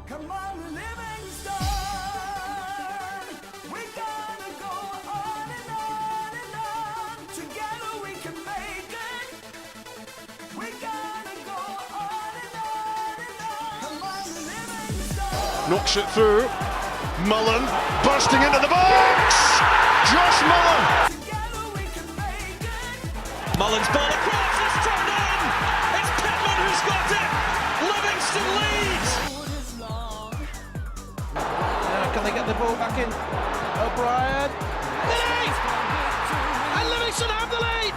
Come on, Livingston, we're gonna go on and on and on. Together we can make it. We're gonna go on and on and on. Come on, Livingston. Knocks it through. Mullen bursting into the box. Josh Mullen. Together we can make it. Mullen's ball across, it's turned in! It's Pittman who's got it! Livingston leads! Road is long. Can they get the ball back in? O'Brien. Lead! And Livingston have the lead!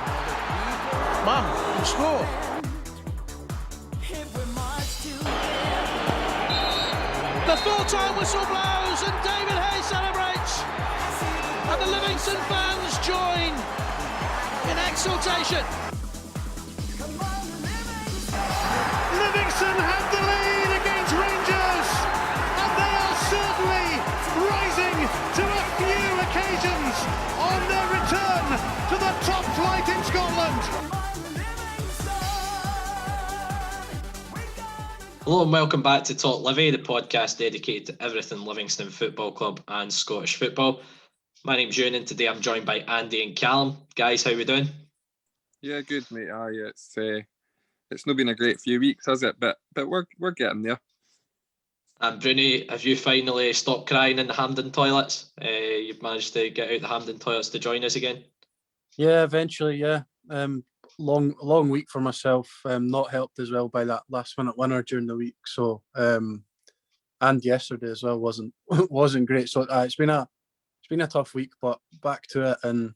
Man, you score. If we march together. The full-time whistle blows and David Hayes celebrates! And the Livingston fans join in exultation. Come on, Livingston. Livingston have the lead against Rangers, and they are certainly rising to a few occasions on their return to the top flight in Scotland. Come on, Livingston. We're gonna Hello and welcome back to TalkLivi, the podcast dedicated to everything Livingston Football Club and Scottish football. My name's Ewan and today I'm joined by Andy and Callum. Guys, how we doing? Yeah, good, mate. It's not been a great few weeks, has it? But we're getting there. And Bruni, have you finally stopped crying in the Hampden toilets? You've managed to get out the Hampden toilets to join us again? Yeah, eventually, yeah. Long week for myself. Not helped as well by that last minute winner during the week. So, and yesterday as well wasn't great. So it's been a tough week, but back to it and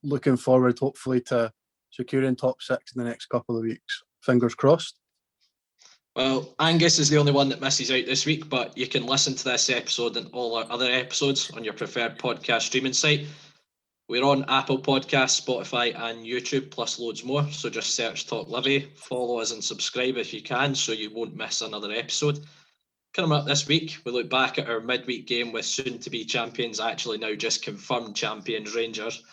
looking forward, hopefully, to securing top six in the next couple of weeks. Fingers crossed. Well, Angus is the only one that misses out this week, but you can listen to this episode and all our other episodes on your preferred podcast streaming site. We're on Apple Podcasts, Spotify and YouTube, plus loads more. So just search TalkLivi, follow us and subscribe if you can so you won't miss another episode. Coming up this week, we look back at our midweek game with soon-to-be champions, actually now just confirmed champions Rangers.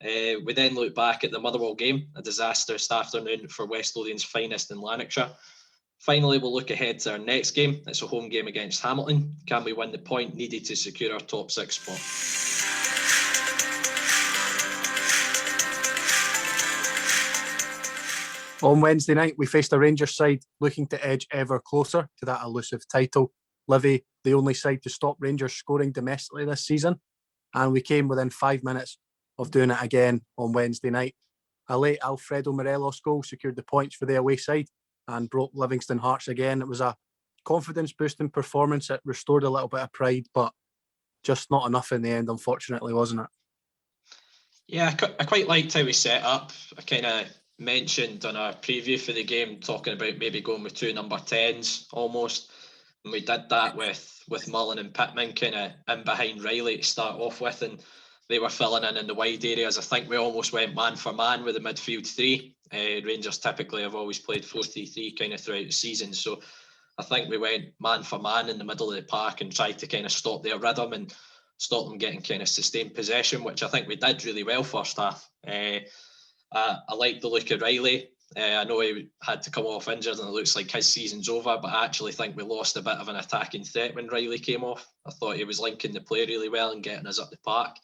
We then look back at the Motherwell game, a disastrous afternoon for West Lothian's finest in Lanarkshire. Finally, we'll look ahead to our next game. It's a home game against Hamilton. Can we win the point needed to secure our top six spot? On Wednesday night, we faced a Rangers side looking to edge ever closer to that elusive title. Livy, the only side to stop Rangers scoring domestically this season, and we came within 5 minutes of doing it again on Wednesday night. A late Alfredo Morelos goal secured the points for the away side and broke Livingston hearts again. It was a confidence-boosting performance. It restored a little bit of pride, but just not enough in the end, unfortunately, wasn't it? Yeah, I quite liked how we set up. I kind of mentioned on our preview for the game, talking about maybe going with two number 10s almost. And we did that with Mullen and Pittman kind of in behind Riley to start off with, and they were filling in the wide areas. I think we almost went man for man with the midfield three. Rangers typically have always played 4-3-3 kind of throughout the season. So I think we went man for man in the middle of the park and tried to kind of stop their rhythm and stop them getting kind of sustained possession, which I think we did really well first half. I like the look of Riley. I know he had to come off injured and it looks like his season's over, but I actually think we lost a bit of an attacking threat when Riley came off. I thought he was linking the play really well and getting us up the park.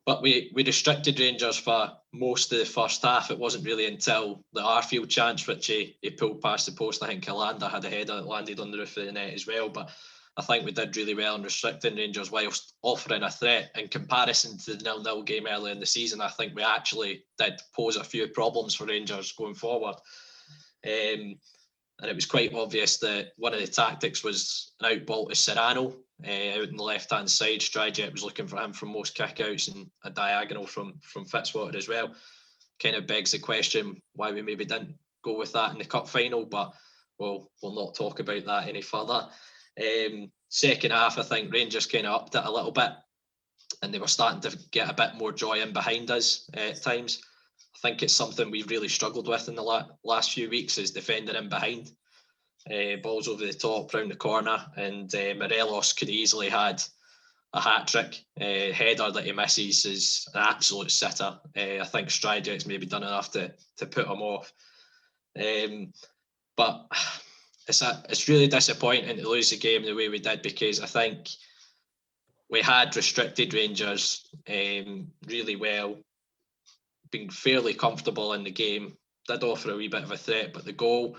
But we restricted Rangers for most of the first half. It wasn't really until the Arfield chance, which he pulled past the post. I think Kalander had a header that landed on the roof of the net as well. But I think we did really well in restricting Rangers whilst offering a threat. In comparison to the 0-0 game earlier in the season, I think we actually did pose a few problems for Rangers going forward. And it was quite obvious that one of the tactics was an out ball to Serrano out on the left-hand side. Stryjet was looking for him from most kickouts and a diagonal from Fitzwater as well. Kind of begs the question why we maybe didn't go with that in the cup final, but we'll not talk about that any further. Second half, I think Rangers kind of upped it a little bit and they were starting to get a bit more joy in behind us at times. I think it's something we've really struggled with in the last few weeks is defending in behind. Balls over the top, round the corner, and Morelos could easily had a hat-trick. Header that he misses is an absolute sitter. I think Stryjet's maybe done enough to put him off. But it's really disappointing to lose the game the way we did, because I think we had restricted Rangers really well, been fairly comfortable in the game, did offer a wee bit of a threat, but the goal,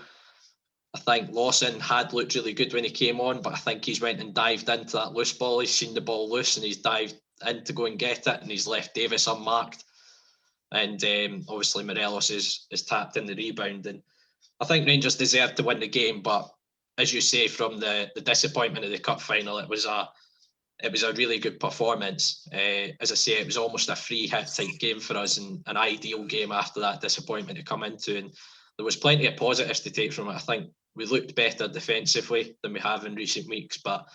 I think Lawson had looked really good when he came on, but I think he's went and dived into that loose ball. He's seen the ball loose and he's dived in to go and get it, and he's left Davis unmarked. And obviously Morelos is tapped in the rebound. And I think Rangers deserved to win the game, but as you say, from the disappointment of the cup final, it was a really good performance. As I say, it was almost a free hit type game for us, and an ideal game after that disappointment to come into. And there was plenty of positives to take from it. I think we looked better defensively than we have in recent weeks, but at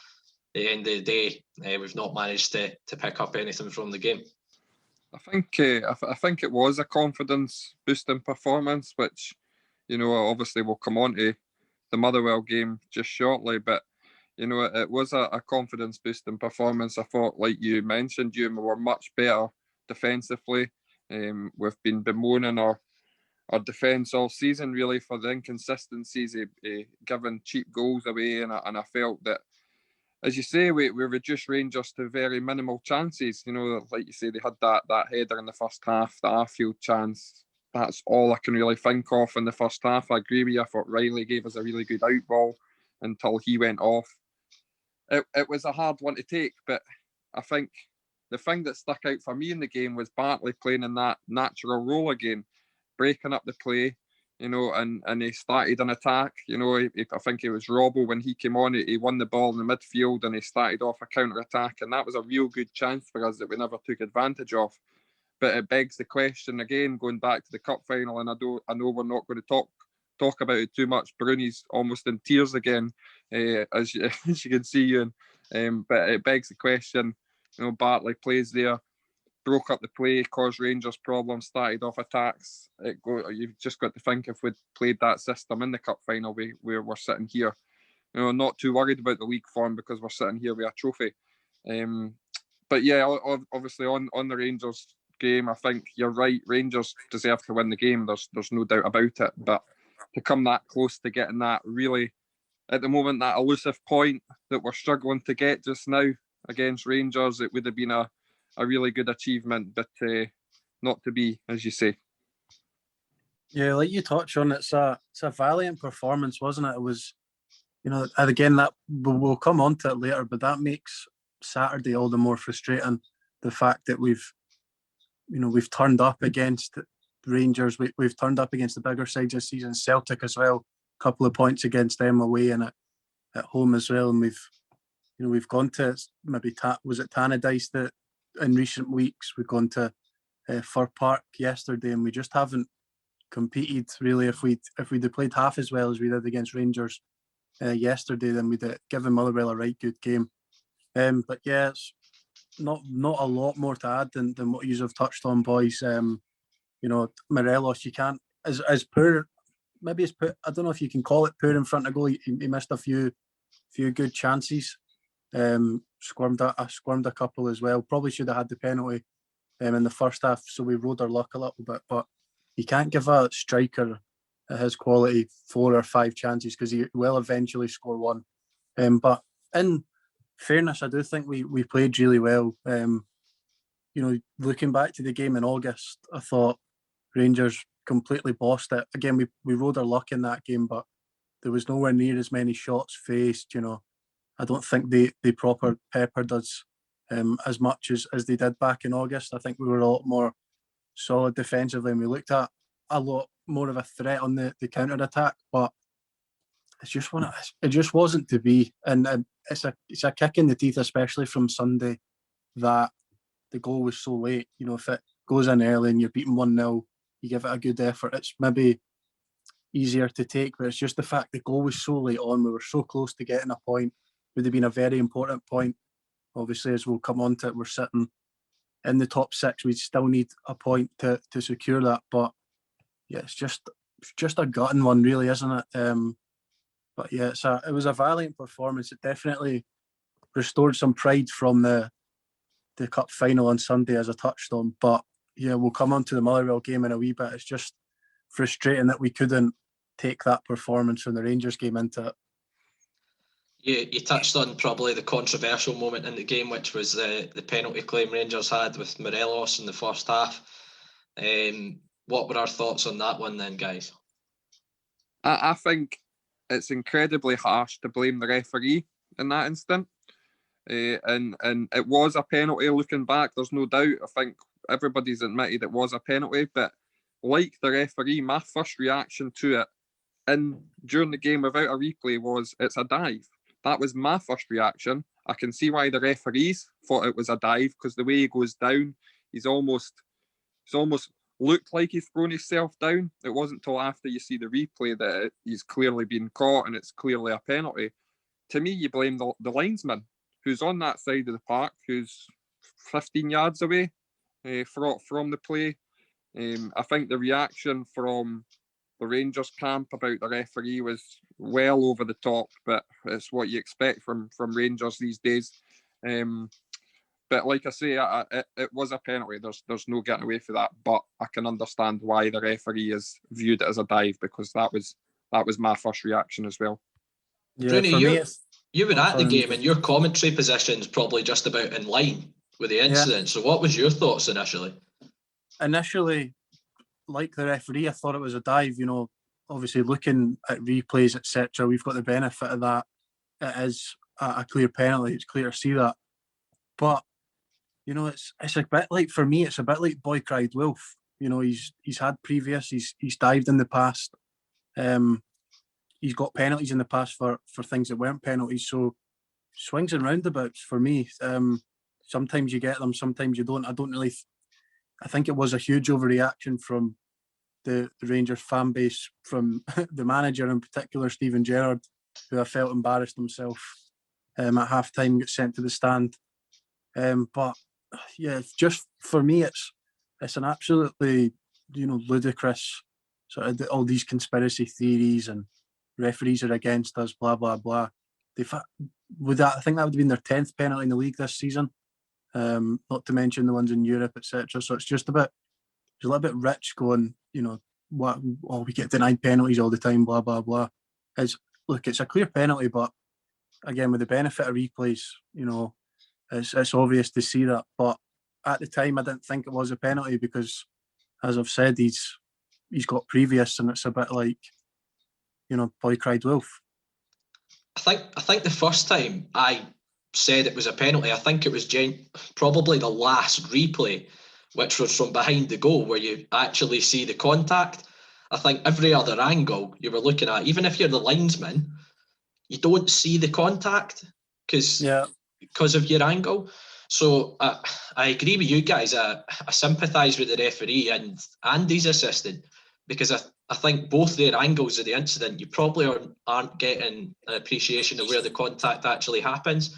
the end of the day, we've not managed to pick up anything from the game. I think it was a confidence boosting performance, which, you know, obviously we'll come on to the Motherwell game just shortly, but you know, it was a confidence boosting performance. I thought, like you mentioned, we were much better defensively. We've been bemoaning our defence all season really for the inconsistencies, giving cheap goals away, and I felt that, as you say, we reduced Rangers to very minimal chances. You know, like you say, they had that header in the first half, the Arfield chance. That's all I can really think of in the first half. I agree with you. I thought Riley gave us a really good out ball until he went off. It was a hard one to take, but I think the thing that stuck out for me in the game was Bartley playing in that natural role again, breaking up the play, you know, and he started an attack. You know, I think it was Robbo when he came on, he won the ball in the midfield and he started off a counter-attack, and that was a real good chance for us that we never took advantage of. But it begs the question again, going back to the cup final, and I know we're not going to talk about it too much. Bruni's almost in tears again, as you can see, Ewan. But it begs the question, you know, Bartley plays there, broke up the play, caused Rangers problems, started off attacks. You've just got to think, if we'd played that system in the cup final, we're sitting here, you know, not too worried about the league form because we're sitting here with a trophy. But yeah, obviously on the Rangers game, I think you're right. Rangers deserve to win the game. There's no doubt about it. But to come that close to getting that really, at the moment, that elusive point that we're struggling to get just now against Rangers, it would have been a really good achievement, but not to be, as you say. Yeah, like you touched on, it's a valiant performance, wasn't it? It was, you know, and again, that we'll come on to it later, but that makes Saturday all the more frustrating. The fact that we've turned up against Rangers, we've turned up against the bigger sides this season, Celtic as well, a couple of points against them away and at home as well, and we've gone to maybe was it Tannadice that in recent weeks we've gone to Fir Park yesterday, and we just haven't competed really. If we'd played half as well as we did against Rangers yesterday, then we'd given Motherwell a right good game. But yeah, it's not a lot more to add than what you have touched on, boys. You know, Morelos, you can't as poor. Maybe it's poor. I don't know if you can call it poor in front of goal. He missed a few good chances. Squirmed a couple as well. Probably should have had the penalty in the first half, so we rode our luck a little bit. But you can't give a striker his quality 4 or 5 chances, because he will eventually score one. But in fairness, I do think we played really well. You know, looking back to the game in August, I thought Rangers completely bossed it. Again, we rode our luck in that game, but there was nowhere near as many shots faced. You know, I don't think they proper peppered us as much as they did back in August. I think we were a lot more solid defensively, and we looked at a lot more of a threat on the counter attack. But it just wasn't to be, and it's a kick in the teeth, especially from Sunday, that the goal was so late. You know, if it goes in early and you're beating 1-0, you give it a good effort, it's maybe easier to take. But it's just the fact the goal was so late on. We were so close to getting a point. Would have been a very important point. Obviously, as we'll come on to it, we're sitting in the top 6. We still need a point to secure that. But yeah, it's just a gutting one, really, isn't it? But yeah, it was a valiant performance. It definitely restored some pride from the cup final on Sunday, as I touched on. But yeah, we'll come on to the Motherwell game in a wee bit. It's just frustrating that we couldn't take that performance from the Rangers game into it. You touched on probably the controversial moment in the game, which was the penalty claim Rangers had with Morelos in the first half. What were our thoughts on that one then, guys? I think it's incredibly harsh to blame the referee in that instant. And it was a penalty looking back, there's no doubt. I think everybody's admitted it was a penalty, but like the referee, my first reaction to it during the game without a replay was it's a dive. That was my first reaction. I can see why the referees thought it was a dive, because the way he goes down, he's almost looked like he's thrown himself down. It wasn't until after you see the replay that he's clearly been caught and it's clearly a penalty. To me, you blame the linesman who's on that side of the park, who's 15 yards away from the play. I think the reaction from the Rangers camp about the referee was well over the top, but it's what you expect from Rangers these days. But like I say, it was a penalty. There's no getting away from that. But I can understand why the referee has viewed it as a dive, because that was my first reaction as well. Yeah, Bruni, for me, you were at the game, and your commentary position's probably just about in line with the incident. So what was your thoughts initially? Initially, like the referee, I thought it was a dive. Obviously looking at replays, etc., we've got the benefit of that. It is a clear penalty. It's clear to see that. But it's a bit like, for me, it's a bit like Boy Cried Wolf. He's had previous. He's dived in the past. He's got penalties in the past for things that weren't penalties. So swings and roundabouts for me. Sometimes you get them, sometimes you don't. I think it was a huge overreaction from the Rangers fan base, from the manager in particular, Steven Gerrard, who I felt embarrassed himself at half-time, got sent to the stand. But yeah, just for me, it's an absolutely ludicrous sort of all these conspiracy theories and referees are against us, blah blah blah. I think that would have been their 10th penalty in the league this season. Not to mention the ones in Europe, etc. So it's just a little bit rich going, we get denied penalties all the time, blah blah blah. It's a clear penalty, but again, with the benefit of replays, it's obvious to see that. But at the time, I didn't think it was a penalty because, as I've said, he's got previous, and it's a bit like, Boy Cried Wolf. I think the first time I said it was a penalty, I think it was probably the last replay, which was from behind the goal, where you actually see the contact. I think every other angle you were looking at, even if you're the linesman, you don't see the contact because of your angle. So I agree with you guys. I sympathise with the referee and his assistant, because I think both their angles of the incident, you probably aren't getting an appreciation of where the contact actually happens.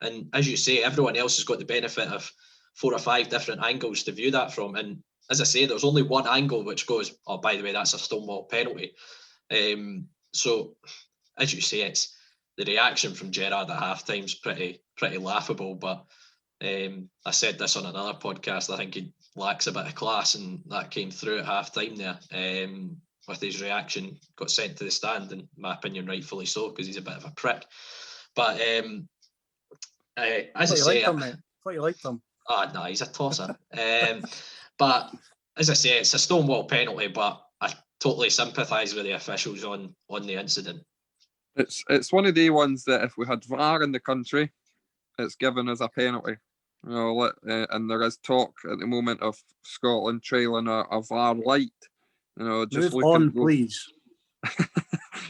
And as you say, everyone else has got the benefit of 4 or 5 different angles to view that from. And as I say, there's only one angle which goes, oh, by the way, that's a stonewall penalty. So as you say, it's the reaction from Gerrard at halftime is pretty laughable. But I said this on another podcast, I think he lacks a bit of class, and that came through at halftime there. With his reaction, got sent to the stand, and in my opinion, rightfully so, because he's a bit of a prick. But as I say, I thought you liked him. Oh no, he's a tosser. But as I say, it's a stonewall penalty, but I totally sympathise with the officials on the incident. It's one of the ones that if we had VAR in the country, it's given as a penalty. And there is talk at the moment of Scotland trailing a VAR light. Just move on, please.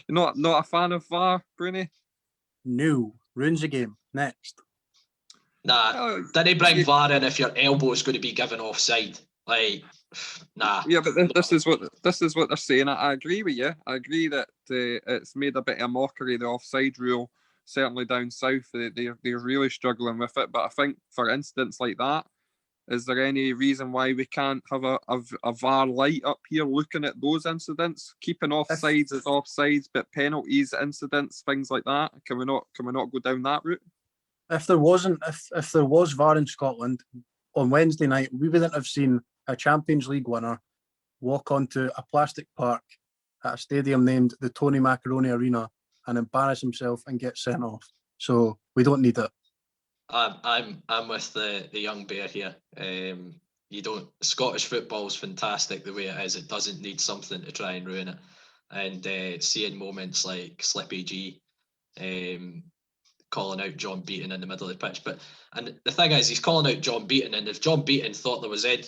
You're not a fan of VAR, Bruni? No, ruins the game. Next. Nah, didn't bring VAR in if your elbow is going to be given offside. Nah. Yeah, but this is what they're saying. I agree with you. I agree that it's made a bit of a mockery, the offside rule. Certainly down south, they're really struggling with it. But I think for instance like that, is there any reason why we can't have a VAR light up here looking at those incidents, keeping offsides as offsides, but penalties, incidents, things like that? Can we not go down that route? If there was VAR in Scotland on Wednesday night, we wouldn't have seen a Champions League winner walk onto a plastic park at a stadium named the Tony Macaroni Arena and embarrass himself and get sent off. So we don't need it. I'm with the young bear here. You don't. Scottish football's fantastic the way it is. It doesn't need something to try and ruin it. And seeing moments like Slippy G, calling out John Beaton in the middle of the pitch. And the thing is, he's calling out John Beaton, and if John Beaton thought that was a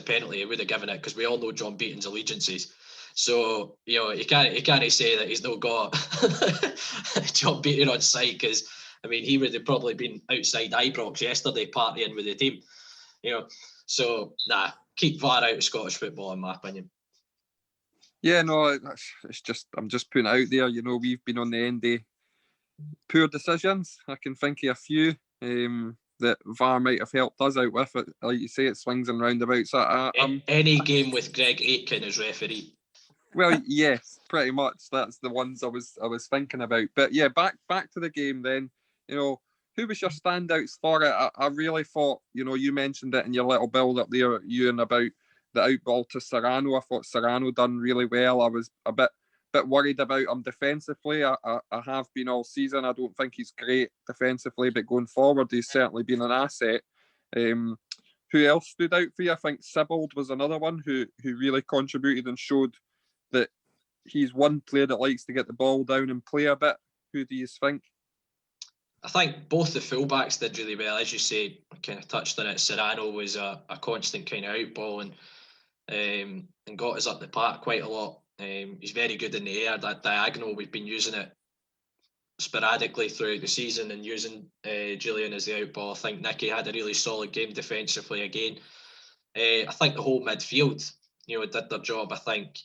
penalty, he would have given it, because we all know John Beaton's allegiances. So you can't say that he's not got John Beaton on side, because I mean he would have probably been outside Ibrox yesterday partying with the team. So keep VAR out of Scottish football, in my opinion. Yeah, no, it's just, I'm just putting it out there. We've been on the end of poor decisions. I can think of a few that VAR might have helped us out with. It, like you say, it swings and roundabouts. Any game with Greg Aitken as referee. Well, yes, pretty much. That's the ones I was thinking about. But yeah, back to the game then. Who was your standouts for it? I really thought, you mentioned it in your little build up there, Ewan, about the outball to Serrano. I thought Serrano done really well. I was a bit worried about him defensively. I have been all season. I don't think he's great defensively, but going forward, he's certainly been an asset. Who else stood out for you? I think Sibbald was another one who really contributed and showed that he's one player that likes to get the ball down and play a bit. Who do you think? I think both the fullbacks did really well. As you say, I kind of touched on it. Serrano was a constant kind of outball and got us up the park quite a lot. He's very good in the air. That diagonal, we've been using it sporadically throughout the season and using Julian as the outball. I think Nicky had a really solid game defensively again. I think the whole midfield, did their job. I think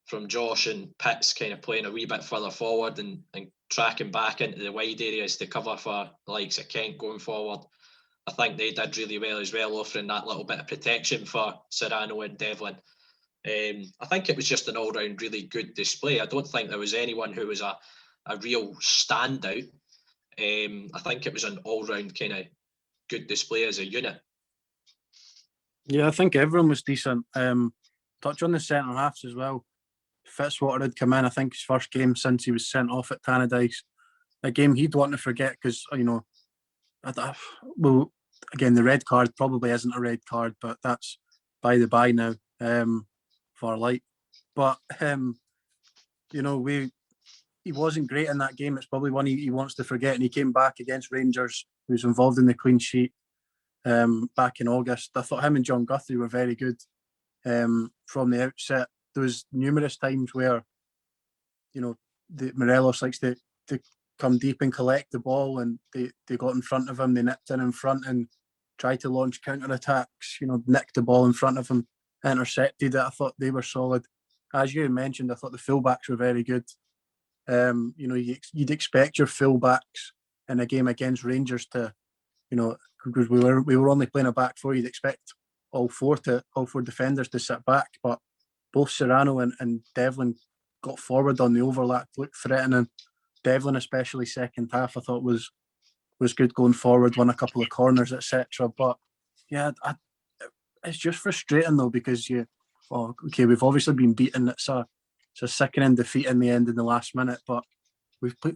from Josh and Pitts kind of playing a wee bit further forward and tracking back into the wide areas to cover for the likes of Kent going forward. I think they did really well as well, offering that little bit of protection for Serrano and Devlin. I think it was just an all-round really good display. I don't think there was anyone who was a real standout. I think it was an all-round kind of good display as a unit. Yeah, I think everyone was decent. Touch on the centre halves as well. Fitzwater had come in, I think his first game since he was sent off at Tannadice. A game he'd want to forget because, well, again, the red card probably isn't a red card, but that's by the by now for light. But, he wasn't great in that game. It's probably one he wants to forget. And he came back against Rangers, who was involved in the clean sheet back in August. I thought him and John Guthrie were very good from the outset. There was numerous times where, the Morelos likes to come deep and collect the ball, and they got in front of him, they nipped in front and tried to launch counter-attacks, nicked the ball in front of him, intercepted it. I thought they were solid. As you mentioned, I thought the fullbacks were very good. You'd expect your fullbacks in a game against Rangers to, because we were only playing a back four, you'd expect all four defenders to sit back, but both Serrano and Devlin got forward on the overlap, looked threatening. Devlin, especially second half, I thought was good going forward, won a couple of corners, etc. But yeah, it's just frustrating though, because we've obviously been beaten. It's a sickening defeat in the end in the last minute, but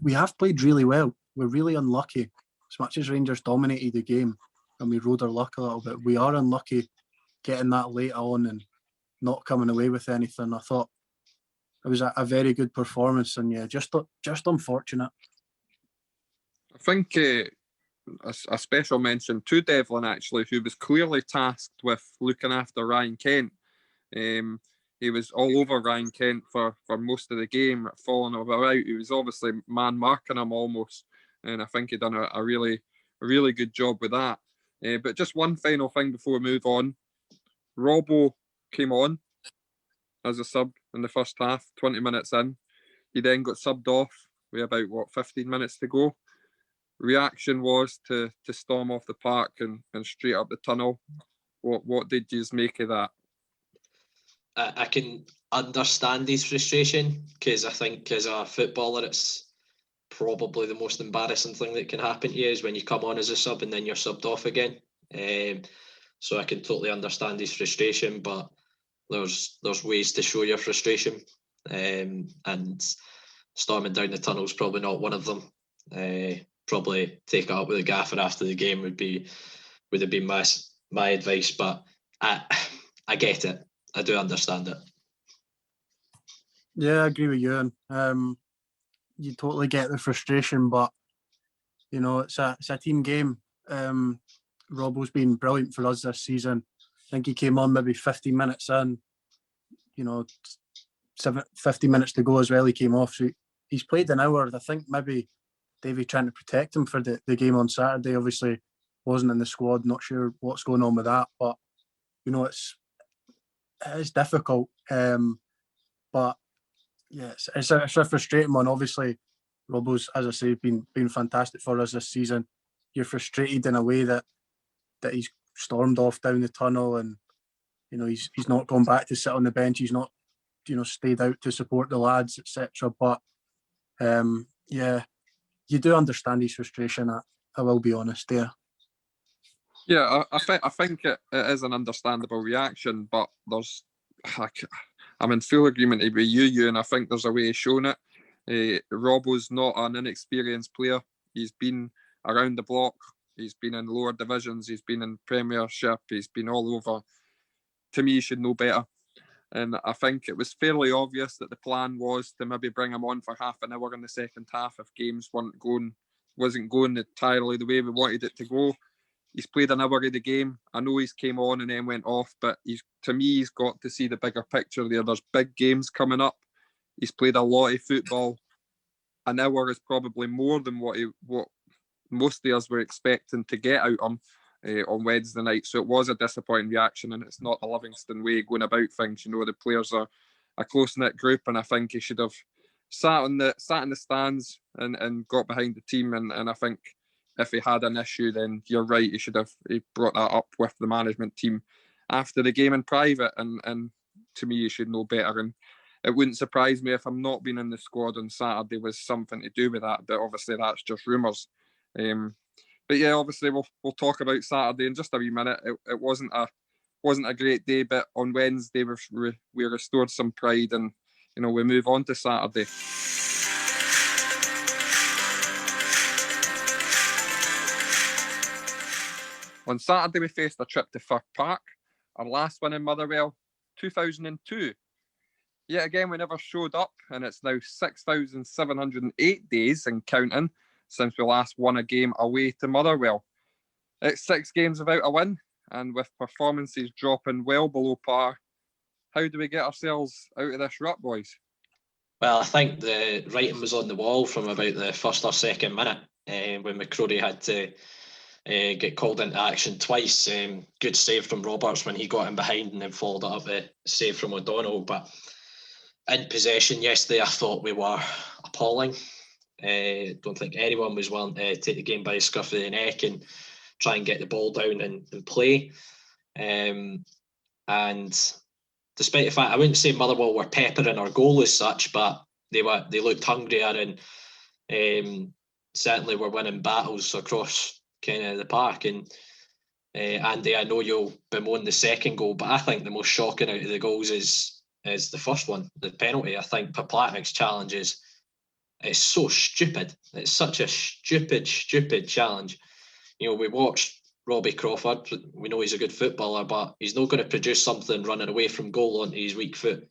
we have played really well. We're really unlucky. As much as Rangers dominated the game and we rode our luck a little bit, we are unlucky getting that late on and not coming away with anything. I thought it was a very good performance, and yeah, just unfortunate. I think a special mention to Devlin, actually, who was clearly tasked with looking after Ryan Kent. He was all over Ryan Kent for most of the game, falling about. He was obviously man marking him almost, and I think he done a really good job with that. But just one final thing before we move on. Robbo came on as a sub in the first half, 20 minutes in. He then got subbed off with about 15 minutes to go. Reaction was to storm off the park and straight up the tunnel. What did you make of that? I can understand his frustration, because I think as a footballer it's probably the most embarrassing thing that can happen to you is when you come on as a sub and then you're subbed off again. So I can totally understand his frustration, but there's ways to show your frustration, and storming down the tunnel's probably not one of them. Probably take it up with the gaffer after the game would have been my advice. But I get it. I do understand it. Yeah, I agree with you. You totally get the frustration, but you know it's a team game. Robbo's been brilliant for us this season. I think he came on maybe 50 minutes in. You know, 50 minutes to go as well. He came off, so he's played an hour. I think maybe Davey trying to protect him for the game on Saturday. Obviously, wasn't in the squad. Not sure what's going on with that, but you know it's difficult. But yeah, it's a frustrating one. Obviously, Robbo's, as I say, been fantastic for us this season. You're frustrated in a way that he's stormed off down the tunnel, and you know he's not gone back to sit on the bench. He's not, you know, stayed out to support the lads, etc. But yeah, you do understand his frustration. I will be honest there. Yeah, I think it is an understandable reaction, but I'm in full agreement with you, and I think there's a way of showing it. Robbo's not an inexperienced player. He's been around the block. He's been in lower divisions. He's been in Premiership. He's been all over. To me, he should know better. And I think it was fairly obvious that the plan was to maybe bring him on for half an hour in the second half if games wasn't going entirely the way we wanted it to go. He's played an hour of the game. I know he's came on and then went off, but to me, he's got to see the bigger picture there. There's big games coming up. He's played a lot of football. An hour is probably more than what most of us were expecting to get out of him on Wednesday night. So it was a disappointing reaction, and it's not a Livingston way going about things. You know, the players are a close-knit group, and I think he should have sat in the stands and got behind the team. And I think if he had an issue, then you're right, he brought that up with the management team after the game in private. And to me, he should know better. And it wouldn't surprise me if I'm not being in the squad on Saturday was something to do with that. But obviously, that's just rumours. But yeah, obviously we'll talk about Saturday in just a wee minute. It wasn't a great day, but on Wednesday we restored some pride, and you know we move on to Saturday. On Saturday we faced a trip to Fir Park, our last one in Motherwell, 2002. Yet again we never showed up, and it's now 6,708 days and counting since we last won a game away to Motherwell. It's 6 games without a win, and with performances dropping well below par, how do we get ourselves out of this rut, boys? Well, I think the writing was on the wall from about the first or second minute when McCrory had to get called into action twice. Good save from Roberts when he got in behind and then followed it up with a save from O'Donnell. But in possession yesterday, I thought we were appalling. Don't think anyone was willing to take the game by the scruff of the neck and try and get the ball down and play. And despite the fact, I wouldn't say Motherwell were peppering our goal as such, but they looked hungrier and certainly were winning battles across kind of the park. And Andy, I know you'll bemoan the second goal, but I think the most shocking out of the goals is the first one, the penalty. I think Poplatnik's challenge is so stupid. It's such a stupid challenge. You know, we watched Robbie Crawford. We know he's a good footballer, but he's not going to produce something running away from goal onto his weak foot,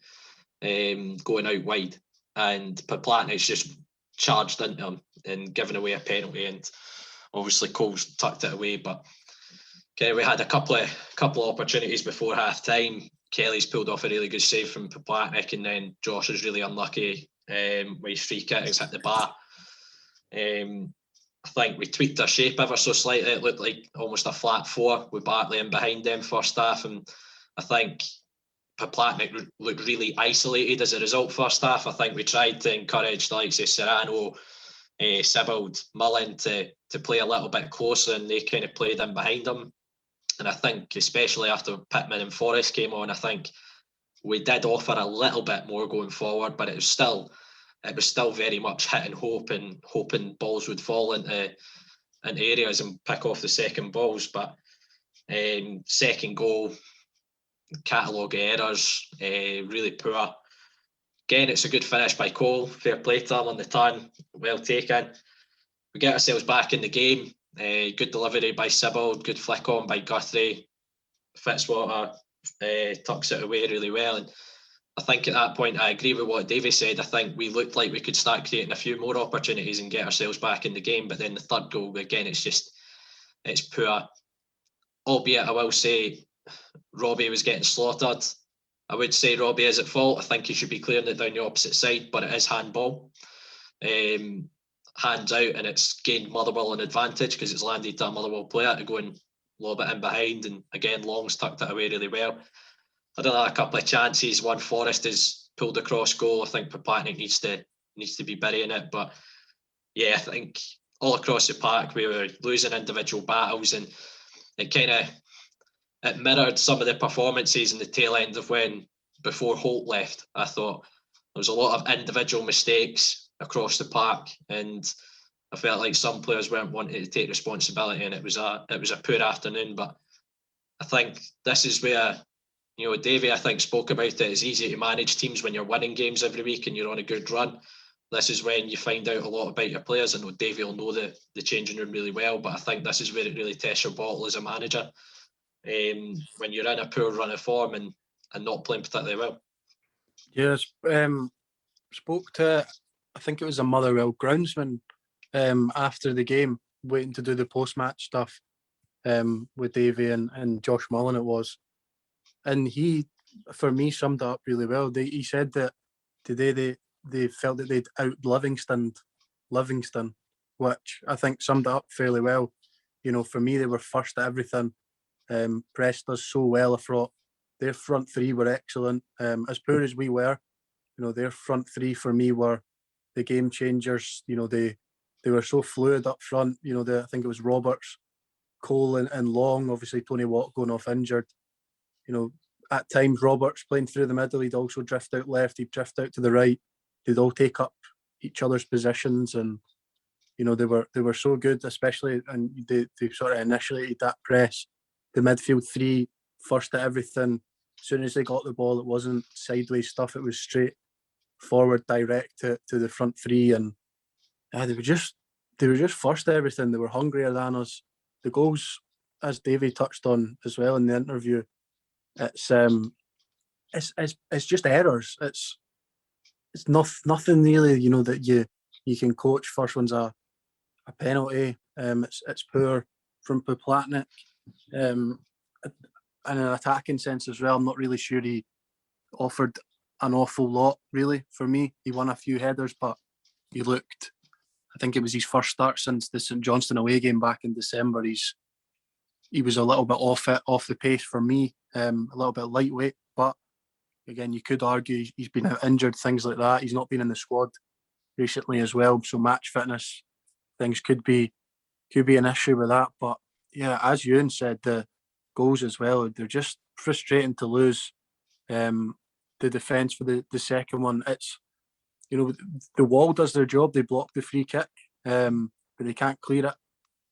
going out wide. And Poplatnik's just charged into him and given away a penalty. And obviously Cole's tucked it away. But okay, we had a couple of opportunities before half time. Kelly's pulled off a really good save from Poplatnik, and then Josh is really unlucky with his free kick. He's hit the bar. I think we tweaked our shape ever so slightly. It looked like almost a flat 4 with Bartley in behind them first half, and I think Poplatnik looked really isolated as a result first half. I think we tried to encourage the likes of Serrano, Sibbald, Mullen to play a little bit closer, and they kind of played in behind them. And I think especially after Pittman and Forrest came on, I think we did offer a little bit more going forward, but it was still very much hit and hope and hoping balls would fall into areas and pick off the second balls. But second goal, catalogue of errors, really poor again, it's a good finish by Cole. Fair play to him on the turn. Well taken. We get ourselves back in the game. Good delivery by Sibbald. Good flick on by Guthrie. Fitzwater tucks it away really well. And I think at that point, I agree with what Davey said. I think we looked like we could start creating a few more opportunities and get ourselves back in the game. But then the third goal, again, it's poor. Albeit, I will say, Robbie was getting slaughtered. I would say Robbie is at fault. I think he should be clearing it down the opposite side, but it is handball. Hands out, and it's gained Motherwell an advantage because it's landed to a Motherwell player to go and lob it in behind. And again, Long's tucked it away really well. I don't know, a couple of chances. One, Forrest is pulled across goal. I think Popatnik needs to be burying it. But yeah, I think all across the park we were losing individual battles, and it mirrored some of the performances in the tail end of when before Holt left. I thought there was a lot of individual mistakes across the park, and I felt like some players weren't wanting to take responsibility, and it was a poor afternoon. But I think this is where, Davey, I think, spoke about it. It's easy to manage teams when you're winning games every week and you're on a good run. This is when you find out a lot about your players. I know Davey will know the changing room really well, but I think this is where it really tests your bottle as a manager. When you're in a poor run of form and not playing particularly well. Yes, spoke to, I think it was a Motherwell groundsman after the game, waiting to do the post-match stuff with Davey and Josh Mullen it was. And he, for me, summed it up really well. He said that today they felt that they'd out Livingston, which I think summed it up fairly well. For me, they were first at everything. Pressed us so well. I thought their front three were excellent. As poor as we were, their front three for me were the game changers. They were so fluid up front. I think it was Roberts, Cole and Long. Obviously, Tony Watt going off injured. At times Roberts playing through the middle. He'd also drift out left. He'd drift out to the right. They'd all take up each other's positions, and they were so good, especially, and they sort of initiated that press. The midfield three, first at everything. As soon as they got the ball, it wasn't sideways stuff. It was straight forward, direct to the front three, and they were just first at everything. They were hungrier than us. The goals, as Davey touched on as well in the interview, it's just errors. It's nothing really, that you can coach. First one's a penalty. It's poor from Popatnik. In an attacking sense as well, I'm not really sure he offered an awful lot, really, for me. He won a few headers, but he looked, I think it was his first start since the St Johnstone away game back in December. He was a little bit off the pace for me, a little bit lightweight, but again, you could argue he's been out injured, things like that. He's not been in the squad recently as well, so match fitness things could be an issue with that. But yeah, as Ewan said, the goals as well, they're just frustrating to lose. The defence for the second one, it's, the wall does their job. They block the free kick, but they can't clear it.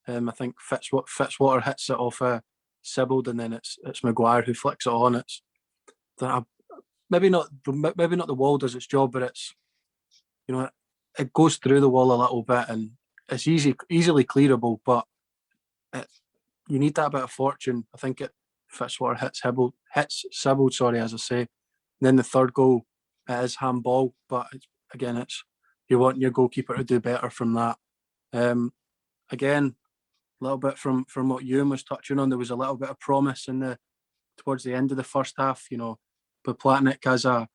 I think Fitzwater hits it off Sibbald, and then it's Maguire who flicks it on. It's maybe not the wall does its job, but it's, it goes through the wall a little bit, and it's easily clearable, but you need that bit of fortune. I think Fitzwater hits Sibbald, as I say. And then the third goal, it is handball, but it's you want your goalkeeper to do better from that. Again, a little bit from what Ewan was touching on, there was a little bit of promise towards the end of the first half. Popatnik has a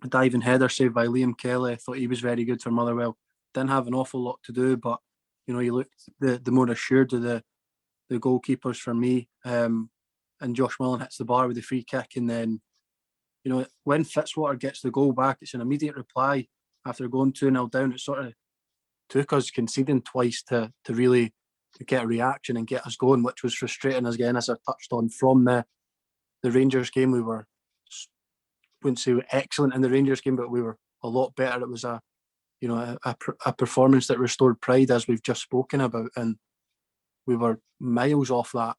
diving header saved by Liam Kelly. I thought he was very good for Motherwell. Didn't have an awful lot to do, but you looked the more assured of the goalkeepers for me. And Josh Mullen hits the bar with the free kick, and then when Fitzwater gets the goal back, it's an immediate reply after going 2-0 down. It sort of took us conceding twice to really get a reaction and get us going, which was frustrating. Again, as I touched on from the Rangers game, we were, wouldn't say excellent in the Rangers game, but we were a lot better. It was a performance that restored pride, as we've just spoken about, and we were miles off that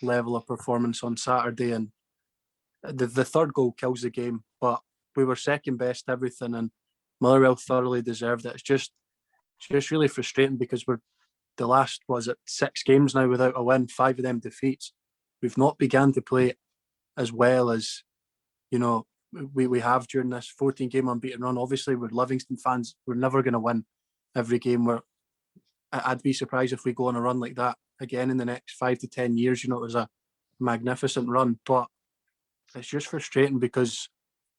level of performance on Saturday. And the third goal kills the game, but we were second best everything, and Motherwell thoroughly deserved it. It's just really frustrating because we're the last, was it 6 games now without a win, 5 of them defeats. We've not begun to play as well as, you know, we have during this 14-game unbeaten run. Obviously, we're Livingston fans. We're never going to win every game. I'd be surprised if we go on a run like that again in the next 5 to 10 years. You know, it was a magnificent run, but it's just frustrating because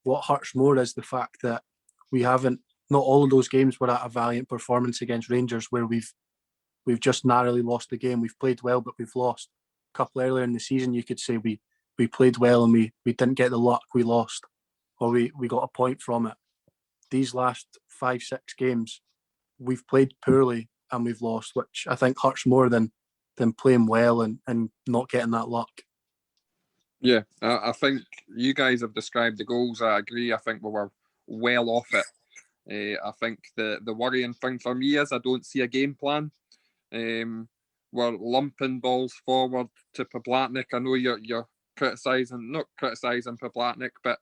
what hurts more is the fact that we haven't, not all of those games were at a valiant performance against Rangers where we've just narrowly lost the game. We've played well, but we've lost. A couple earlier in the season, you could say we played well and we didn't get the luck, we lost, or we got a point from it. These last 5-6 games, we've played poorly and we've lost, which I think hurts more than playing well and not getting that luck. Yeah, I think you guys have described the goals. I agree. I think we were well off it. I think the worrying thing for me is I don't see a game plan. We're lumping balls forward to Poblatnik. I know you're not criticising Poblatnik, but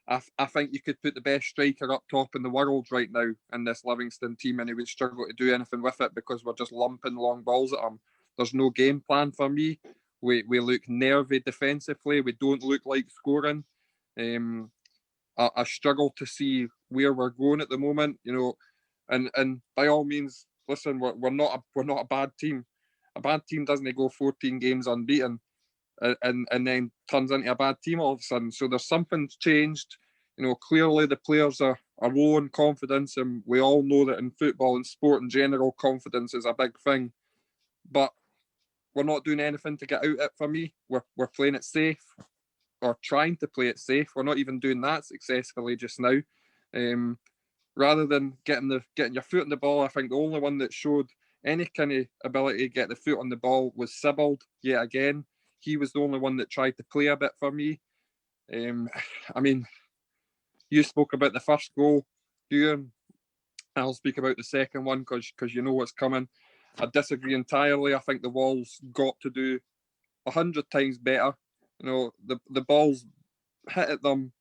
I think you could put the best striker up top in the world right now in this Livingston team and he would struggle to do anything with it because we're just lumping long balls at him. There's no game plan for me. We look nervy defensively. We don't look like scoring. I struggle to see where we're going at the moment, you know, and by all means, listen, we're not a bad team. A bad team doesn't go 14 games unbeaten and then turns into a bad team all of a sudden. So there's something's changed. You know, clearly the players are low in confidence, and we all know that in football and sport in general, confidence is a big thing. But we're not doing anything to get out it for me. We're playing it safe, or trying to play it safe. We're not even doing that successfully just now. Rather than getting your foot on the ball, I think the only one that showed any kind of ability to get the foot on the ball was Sibbald. Yet again, he was the only one that tried to play a bit for me. I mean, you spoke about the first goal, Ewan. I'll speak about the second one because you know what's coming. I disagree entirely. I think the Walls got to do 100 times better. You know, the ball's hit at them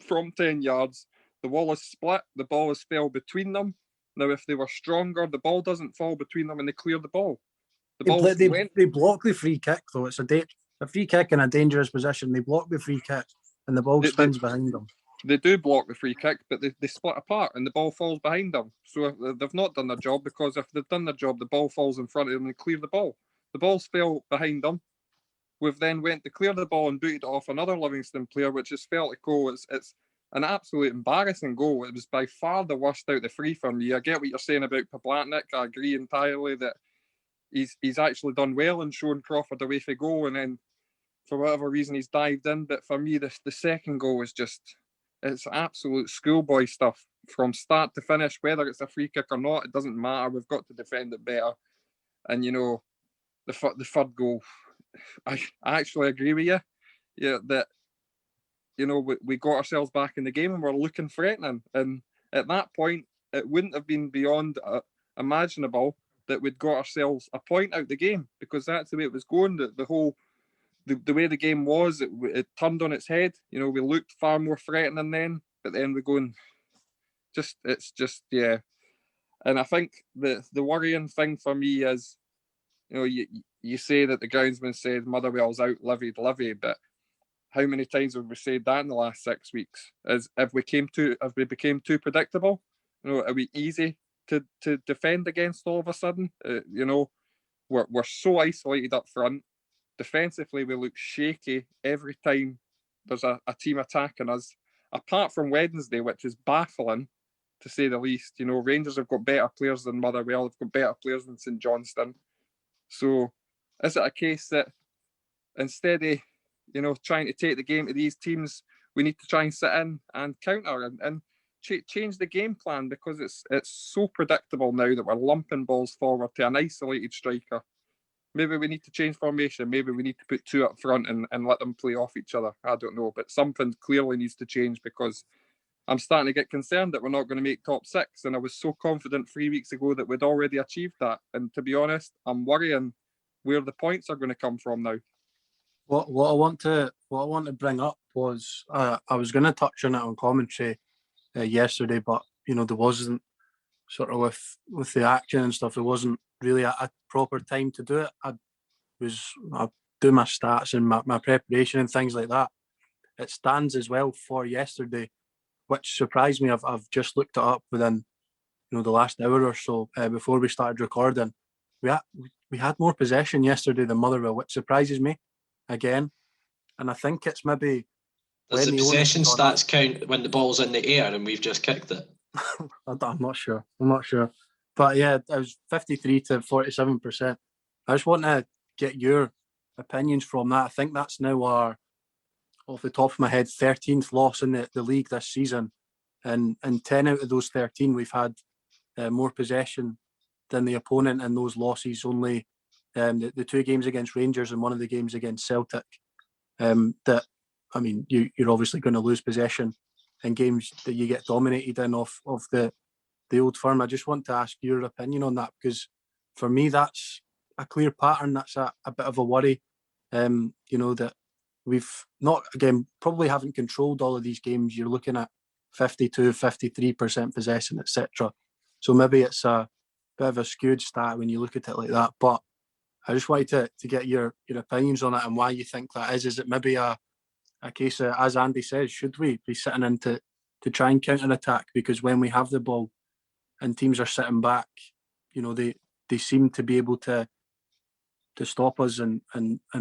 from 10 yards. The wall is split. The ball has fell between them. Now, if they were stronger, the ball doesn't fall between them and they clear the ball. They block the free kick, though. It's a free kick in a dangerous position. They block the free kick and the ball spins behind them. They do block the free kick, but they split apart and the ball falls behind them. So they've not done their job, because if they've done their job, the ball falls in front of them and clear the ball. The ball's fell behind them. We've then went to clear the ball and booted it off another Livingston player, which has felt to go. It's an absolute embarrassing goal. It was by far the worst out of the three for me. I get what you're saying about Poblatnik. I agree entirely that he's actually done well in showing Crawford a way to go, and then for whatever reason he's dived in. But for me, the second goal is just, it's absolute schoolboy stuff from start to finish. Whether it's a free kick or not, it doesn't matter. We've got to defend it better. And you know, the third goal, I actually agree with you. Yeah, that, you know, we got ourselves back in the game and we're looking threatening. And at that point, it wouldn't have been beyond imaginable that we'd got ourselves a point out the game, because that's the way it was going. The way the game was, it turned on its head. You know, we looked far more threatening then, but then we're going, it's just, yeah. And I think the worrying thing for me is, you know, you say that the groundsman said Motherwell's out Livy, but how many times have we said that in the last 6 weeks? Have we became too predictable? You know, are we easy to defend against all of a sudden? You know, we're so isolated up front. Defensively, we look shaky every time there's a team attacking us. Apart from Wednesday, which is baffling to say the least. You know, Rangers have got better players than Motherwell. They've got better players than St Johnstone. So, is it a case that instead of, you know, trying to take the game to these teams, we need to try and sit in and counter and change the game plan, because it's so predictable now that we're lumping balls forward to an isolated striker. Maybe we need to change formation. Maybe we need to put two up front and let them play off each other. I don't know, but something clearly needs to change, because I'm starting to get concerned that we're not going to make top 6. And I was so confident 3 weeks ago that we'd already achieved that. And to be honest, I'm worrying where the points are going to come from now. What I want to bring up was I was going to touch on it on commentary. yesterday, but there wasn't sort of with the action and stuff. There wasn't really a proper time to do it. I do my stats and my preparation and things like that. It stands as well for yesterday, which surprised me. I've just looked it up within the last hour or so before we started recording. We had more possession yesterday than Motherwell, which surprises me again. And I think it's maybe Does the when the possession onus is on stats count when the ball's in the air and we've just kicked it? I'm not sure. But yeah, it was 53 to 47%. I just want to get your opinions from that. I think that's now our, off the top of my head, 13th loss in the league this season. And 10 out of those 13, we've had more possession than the opponent in those losses. Only the 2 games against Rangers and one of the games against Celtic. That, I mean, you're obviously going to lose possession in games that you get dominated in off the Old Firm. I just want to ask your opinion on that, because for me that's a clear pattern. That's a bit of a worry. That we've not, again, probably haven't controlled all of these games. You're looking at 52, 53% possession, etc. So maybe it's a bit of a skewed stat when you look at it like that. But I just wanted to get your opinions on it and why you think that is. Is it maybe a case of, as Andy says, should we be sitting in to try and counter attack? Because when we have the ball and teams are sitting back, they seem to be able to stop us and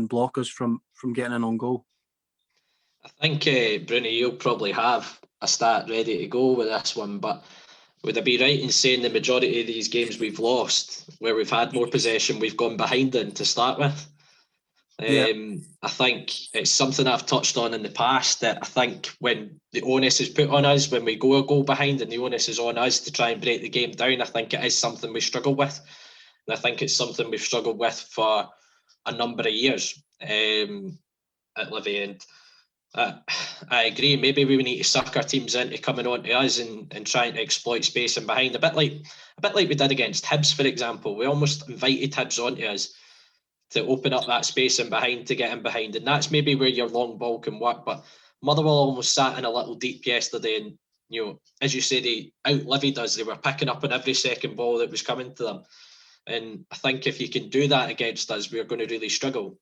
block us from getting an own goal. I think, Bruni, you'll probably have a stat ready to go with this one, but would I be right in saying the majority of these games we've lost, where we've had more possession, we've gone behind in to start with? Yeah. I think it's something I've touched on in the past, that I think when the onus is put on us, when we go a goal behind and the onus is on us to try and break the game down, I think it is something we struggle with. And I think it's something we've struggled with for a number of years at Livy. And I agree, maybe we need to suck our teams into coming on to us and trying to exploit space and behind, a bit like we did against Hibs, for example. We almost invited Hibs onto us to open up that space and behind, to get in behind, and that's maybe where your long ball can work. But Motherwell almost sat in a little deep yesterday, and as you say, they out-Livied us. They were picking up on every second ball that was coming to them, and I think if you can do that against us, we're going to really struggle.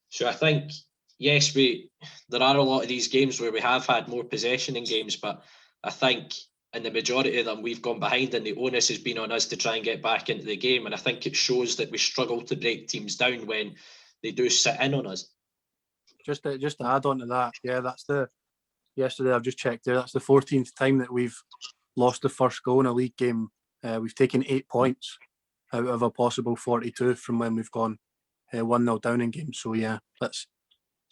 So I think, yes, there are a lot of these games where we have had more possession in games, but I think in the majority of them we've gone behind and the onus has been on us to try and get back into the game. And I think it shows that we struggle to break teams down when they do sit in on us. Just to add on to that, yeah, yesterday I've just checked there, that's the 14th time that we've lost the first goal in a league game. We've taken 8 points out of a possible 42 from when we've gone 1-0 down in games. So yeah, it's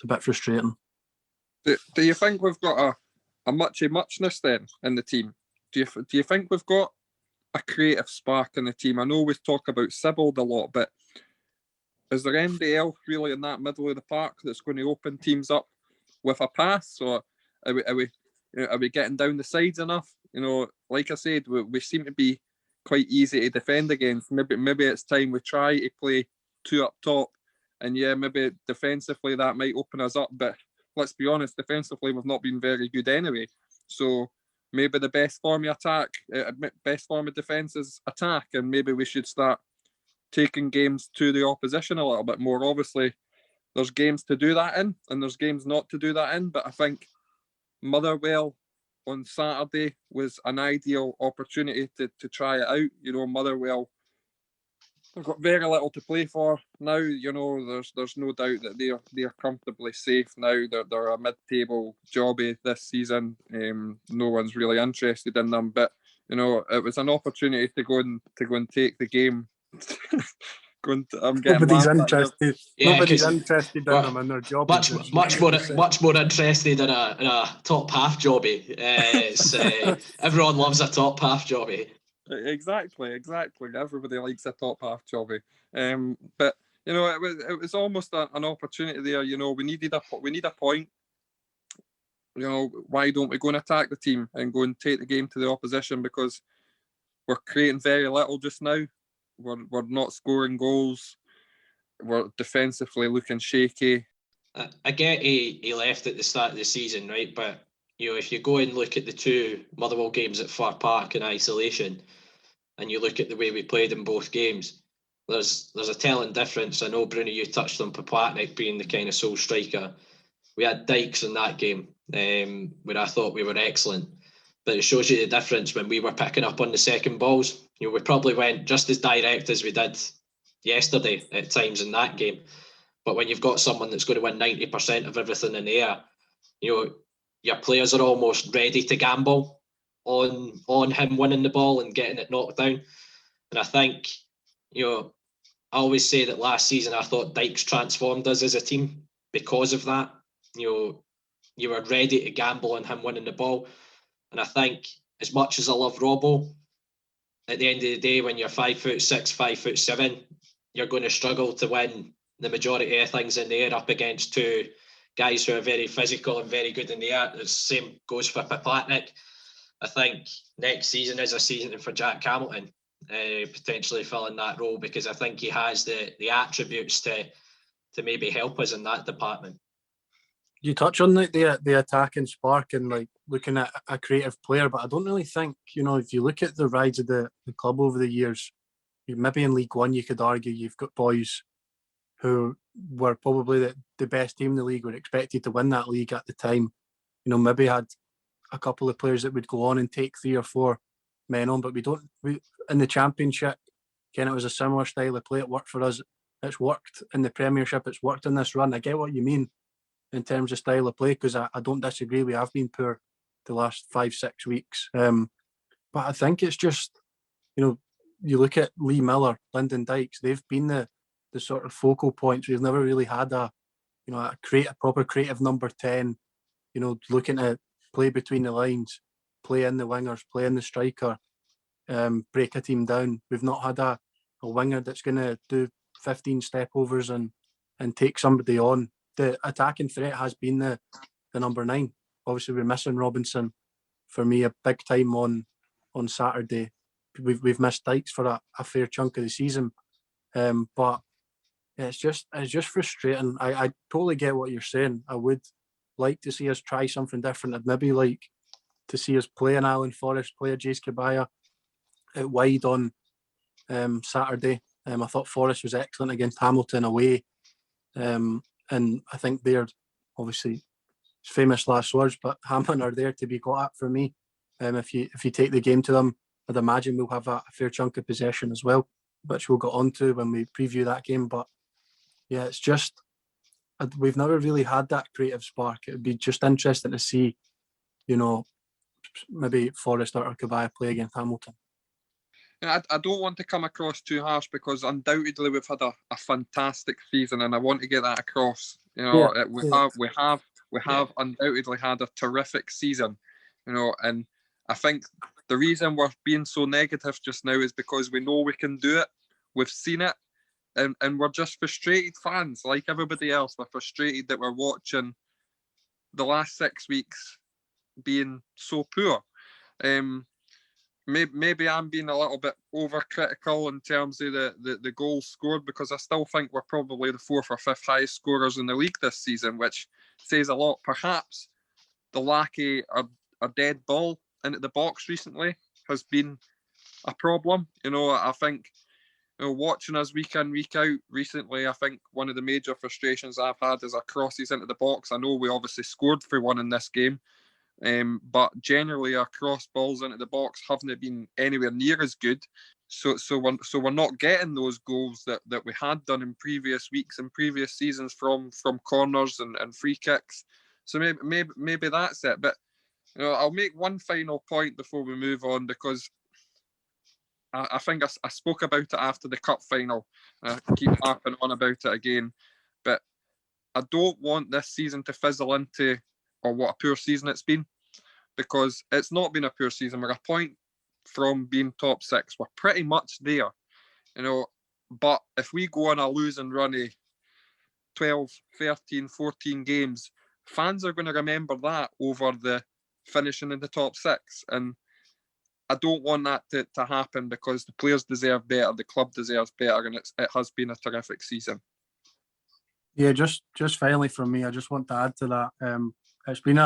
a bit frustrating. Do you think we've got a muchness then in the team? Do you think we've got a creative spark in the team? I know we talk about Sibbald a lot, but is there anybody else really in that middle of the park that's going to open teams up with a pass? Or are we getting down the sides enough? Like I said, we seem to be quite easy to defend against. Maybe it's time we try to play 2 up top, and yeah, maybe defensively that might open us up. But let's be honest, defensively we've not been very good anyway. So maybe the best form of defence is attack, and maybe we should start taking games to the opposition a little bit more. Obviously, there's games to do that in, and there's games not to do that in. But I think Motherwell on Saturday was an ideal opportunity to try it out. Motherwell, they've got very little to play for now. There's no doubt that they're comfortably safe now. They're a mid-table jobby this season. No one's really interested in them, but it was an opportunity to go and take the game. Nobody's interested. Yeah, Nobody's interested in them and their job. Much more interested in a top half jobby. Everyone loves a top half jobby. Exactly. Everybody likes a top half jobby. But it was almost an opportunity there. We need a point. Why don't we go and attack the team and go and take the game to the opposition? Because we're creating very little just now. We're not scoring goals. We're defensively looking shaky. I get he left at the start of the season, right? But if you go and look at the two Motherwell games at Fir Park in isolation, and you look at the way we played in both games, there's a telling difference. I know, Bruno, you touched on Poplatnik being the kind of sole striker. We had Dykes in that game, where I thought we were excellent. But it shows you the difference when we were picking up on the second balls. We probably went just as direct as we did yesterday at times in that game. But when you've got someone that's going to win 90% of everything in the air, your players are almost ready to gamble on him winning the ball and getting it knocked down. And I think, I always say that last season I thought Dykes transformed us as a team because of that. You were ready to gamble on him winning the ball. And I think, as much as I love Robbo, at the end of the day, when you're 5'6", 5'7", you're going to struggle to win the majority of things in the air up against two guys who are very physical and very good in the air. The same goes for Poplatnik. I think next season is a season for Jack Hamilton, potentially filling that role, because I think he has the attributes to maybe help us in that department. You touch on the attacking spark and like looking at a creative player, but I don't really think, if you look at the rise of the club over the years, maybe in League One you could argue you've got boys who were probably the best team in the league, were expected to win that league at the time. Maybe had a couple of players that would go on and take 3 or 4 men on, but we in the Championship, again, it was a similar style of play. It worked for us. It's worked in the Premiership. It's worked in this run. I get what you mean in terms of style of play, because I don't disagree. We have been poor the last 5-6 weeks. But I think it's just, you look at Lee Miller, Lyndon Dykes, they've been the sort of focal points. We've never really had a proper creative number 10, looking to play between the lines, play in the wingers, play in the striker, break a team down. We've not had a winger that's going to do 15 step overs and take somebody on. The attacking threat has been the number 9. Obviously, we're missing Robinson. For me, a big time on Saturday. We've missed Dykes for a fair chunk of the season, but it's just frustrating. I totally get what you're saying. I would like to see us try something different. I'd maybe like to see us play an Alan Forrest, play a Jace Kabaya out wide on Saturday. I thought Forrest was excellent against Hamilton away. And I think they're obviously famous last words, but Hamilton are there to be got at for me. If you take the game to them, I'd imagine we'll have a fair chunk of possession as well, which we'll get onto when we preview that game. But yeah, it's just we've never really had that creative spark. It would be just interesting to see, maybe Forrest or Kabaya play against Hamilton. I don't want to come across too harsh, because undoubtedly we've had a fantastic season, and I want to get that across. We have undoubtedly had a terrific season, and I think the reason we're being so negative just now is because we know we can do it. We've seen it, and we're just frustrated fans like everybody else. We're frustrated that we're watching the last 6 weeks being so poor. Maybe I'm being a little bit overcritical in terms of the goals scored, because I still think we're probably the 4th or 5th highest scorers in the league this season, which says a lot. Perhaps the lack of a dead ball into the box recently has been a problem. I think watching us week in, week out recently, I think one of the major frustrations I've had is our crosses into the box. I know we obviously scored for one in this game, but generally our cross balls into the box haven't been anywhere near as good. So we're not getting those goals that we had done in previous weeks and previous seasons from corners and free kicks. So maybe that's it. But I'll make one final point before we move on, because I think I spoke about it after the cup final. I keep harping on about it again, but I don't want this season to fizzle into, or what a poor season it's been, because it's not been a poor season. We're a point from being top 6. We're pretty much there, but if we go on a losing run of 12, 13, 14 games, fans are going to remember that over the finishing in the top 6. And I don't want that to happen, because the players deserve better, the club deserves better, and it has been a terrific season. Yeah, just finally from me, I just want to add to that. It's been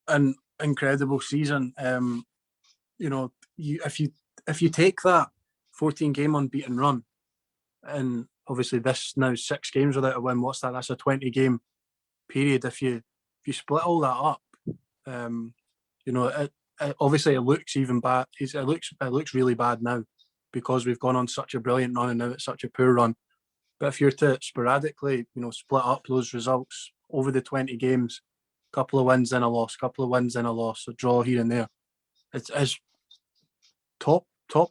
and incredible season. If you take that 14 game unbeaten run, and obviously this now 6 games without a win, what's that? That's a 20 game period. If you split all that up, obviously it looks even bad. It looks really bad now because we've gone on such a brilliant run and now it's such a poor run. But if you're to sporadically, split up those results over the 20 games, couple of wins and a loss, a draw here and there, it's top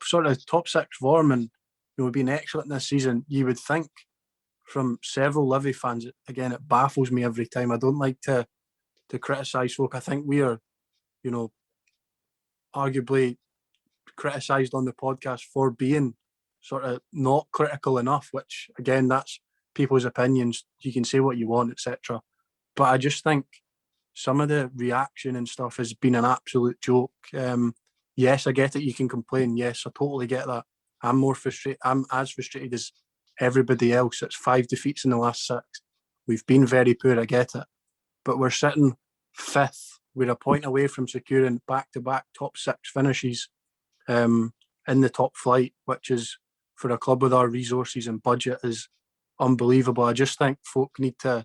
6 form, and we've been excellent this season. You would think from several Livy fans, again, it baffles me every time. I don't like to criticise folk. I think we are, arguably criticised on the podcast for being sort of not critical enough, which again, that's people's opinions. You can say what you want, etc. But I just think some of the reaction and stuff has been an absolute joke. Yes, I get it. You can complain. Yes, I totally get that. I'm more frustrated. I'm as frustrated as everybody else. It's 5 defeats in the last 6. We've been very poor. I get it. But we're sitting 5th. We're a point away from securing back-to-back top 6 finishes in the top flight, which is, for a club with our resources and budget, is unbelievable. I just think folk need to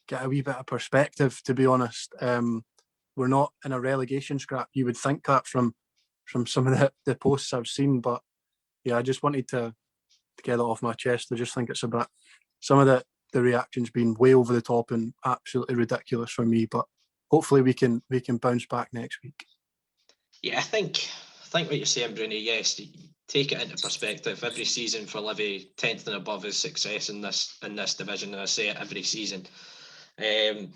get a wee bit of perspective, to be honest. We're not in a relegation scrap. You would think that from some of the posts I've seen, but yeah, I just wanted to get it off my chest. I just think it's a bit, some of the reactions been way over the top and absolutely ridiculous for me, but hopefully we can bounce back next week. Yeah, I think what you're saying, Bruni, yes, take it into perspective. Every season for Livy, 10th and above is success in this division, and I say it every season. I'm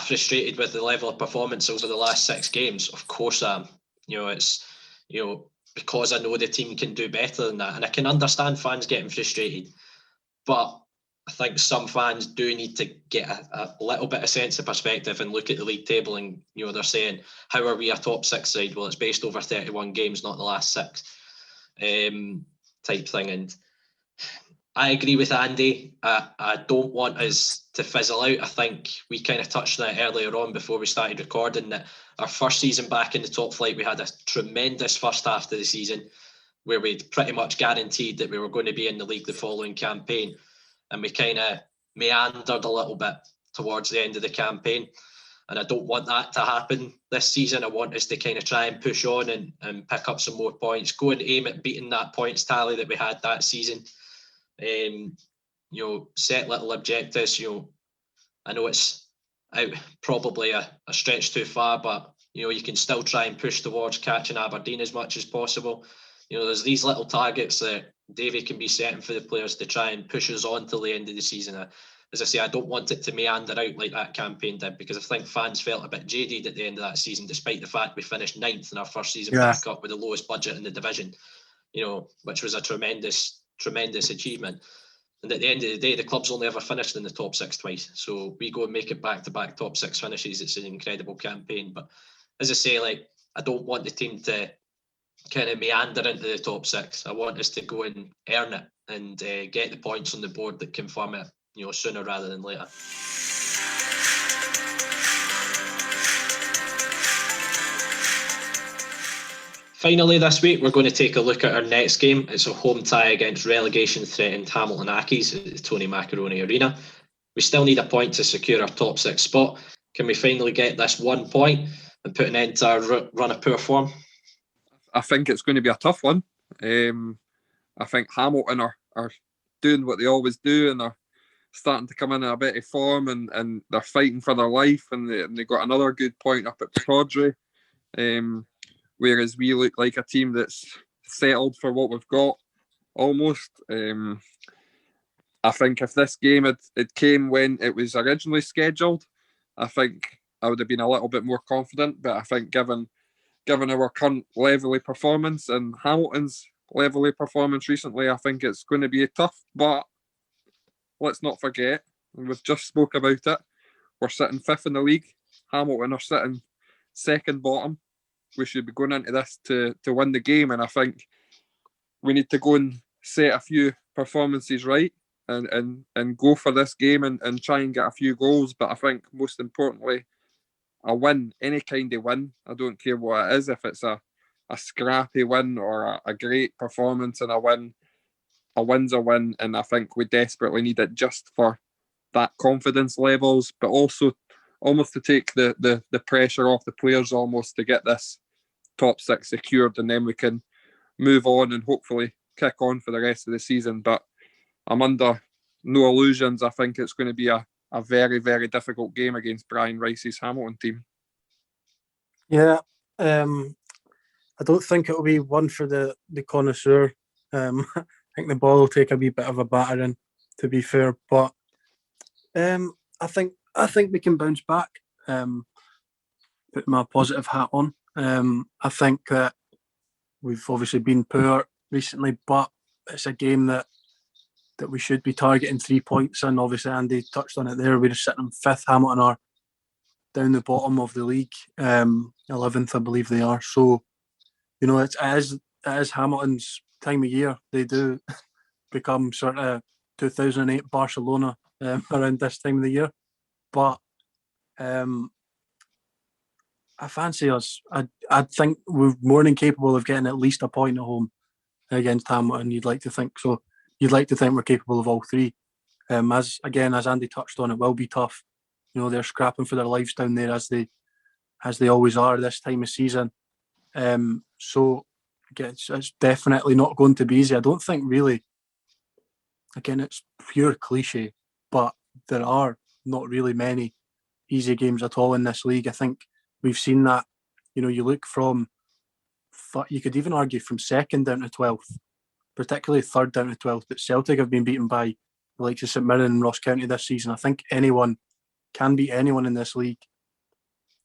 frustrated with the level of performance over the last 6 games. Of course I am. It's because I know the team can do better than that, and I can understand fans getting frustrated. But I think some fans do need to get a little bit of sense of perspective and look at the league table, and they're saying, how are we a top 6 side? Well, it's based over 31 games, not the last 6, type thing. And I agree with Andy. I don't want us to fizzle out. I think we kind of touched on it earlier on before we started recording, that our first season back in the top flight, we had a tremendous first half of the season where we'd pretty much guaranteed that we were going to be in the league the following campaign. And we kind of meandered a little bit towards the end of the campaign. And I don't want that to happen this season. I want us to kind of try and push on and pick up some more points, go and aim at beating that points tally that we had that season. Set little objectives. I know it's out probably a stretch too far, but you can still try and push towards catching Aberdeen as much as possible. There's these little targets that Davy can be setting for the players to try and push us on till the end of the season. As I say, I don't want it to meander out like that campaign did, because I think fans felt a bit jaded at the end of that season, despite the fact we finished 9th in our first season back up with the lowest budget in the division, which was a tremendous achievement. And at the end of the day, the club's only ever finished in the top 6 twice. So we go and make it back-to-back top 6 finishes. It's an incredible campaign. But as I say, I don't want the team to kind of meander into the top 6. I want us to go and earn it and get the points on the board that confirm it, sooner rather than later. Finally, this week, we're going to take a look at our next game. It's a home tie against relegation-threatened Hamilton Accies at the Tony Macaroni Arena. We still need a point to secure our top 6 spot. Can we finally get this 1 point and put an end to our run of poor form? I think it's going to be a tough one. I think Hamilton are doing what they always do, and they're starting to come in a bit of form, and they're fighting for their life, and they got another good point up at Tawdry. Whereas we look like a team that's settled for what we've got, almost. I think if this game it came when it was originally scheduled, I think I would have been a little bit more confident. But I think given our current level of performance and Hamilton's level of performance recently, I think it's going to be tough. But let's not forget, and we've just spoke about it, we're sitting 5th in the league. Hamilton are sitting 2nd bottom. We should be going into this to win the game, and I think we need to go and set a few performances right and go for this game and try and get a few goals. But I think most importantly, a win, any kind of win. I don't care what it is, if it's a scrappy win or a great performance in a win. A win's a win, and I think we desperately need it just for that confidence levels, but also almost to take the pressure off the players, almost to get this top 6 secured, and then we can move on and hopefully kick on for the rest of the season. But I'm under no illusions. I think it's going to be a very, very difficult game against Brian Rice's Hamilton team. Yeah, I don't think it'll be one for the connoisseur. I think the ball will take a wee bit of a battering, to be fair. But I think we can bounce back. Put my positive hat on. I think that we've obviously been poor recently, but it's a game that we should be targeting 3 points. And obviously, Andy touched on it there. We're sitting in 5th. Hamilton are down the bottom of the league, 11th, I believe they are. So, it is Hamilton's time of year. They do become sort of 2008 Barcelona around this time of the year. But I fancy us. I think we're more than capable of getting at least a point at home against Hamilton. You'd like to think so. You'd like to think we're capable of all 3. As Andy touched on, it will be tough. They're scrapping for their lives down there as they always are this time of season. So it's definitely not going to be easy. I don't think really. Again, it's pure cliche, but there are not really many easy games at all in this league. I think we've seen that. You look from, you could even argue from 2nd down to 12th, particularly 3rd down to 12th. But Celtic have been beaten by the likes of St Mirren and Ross County this season. I think anyone can beat anyone in this league.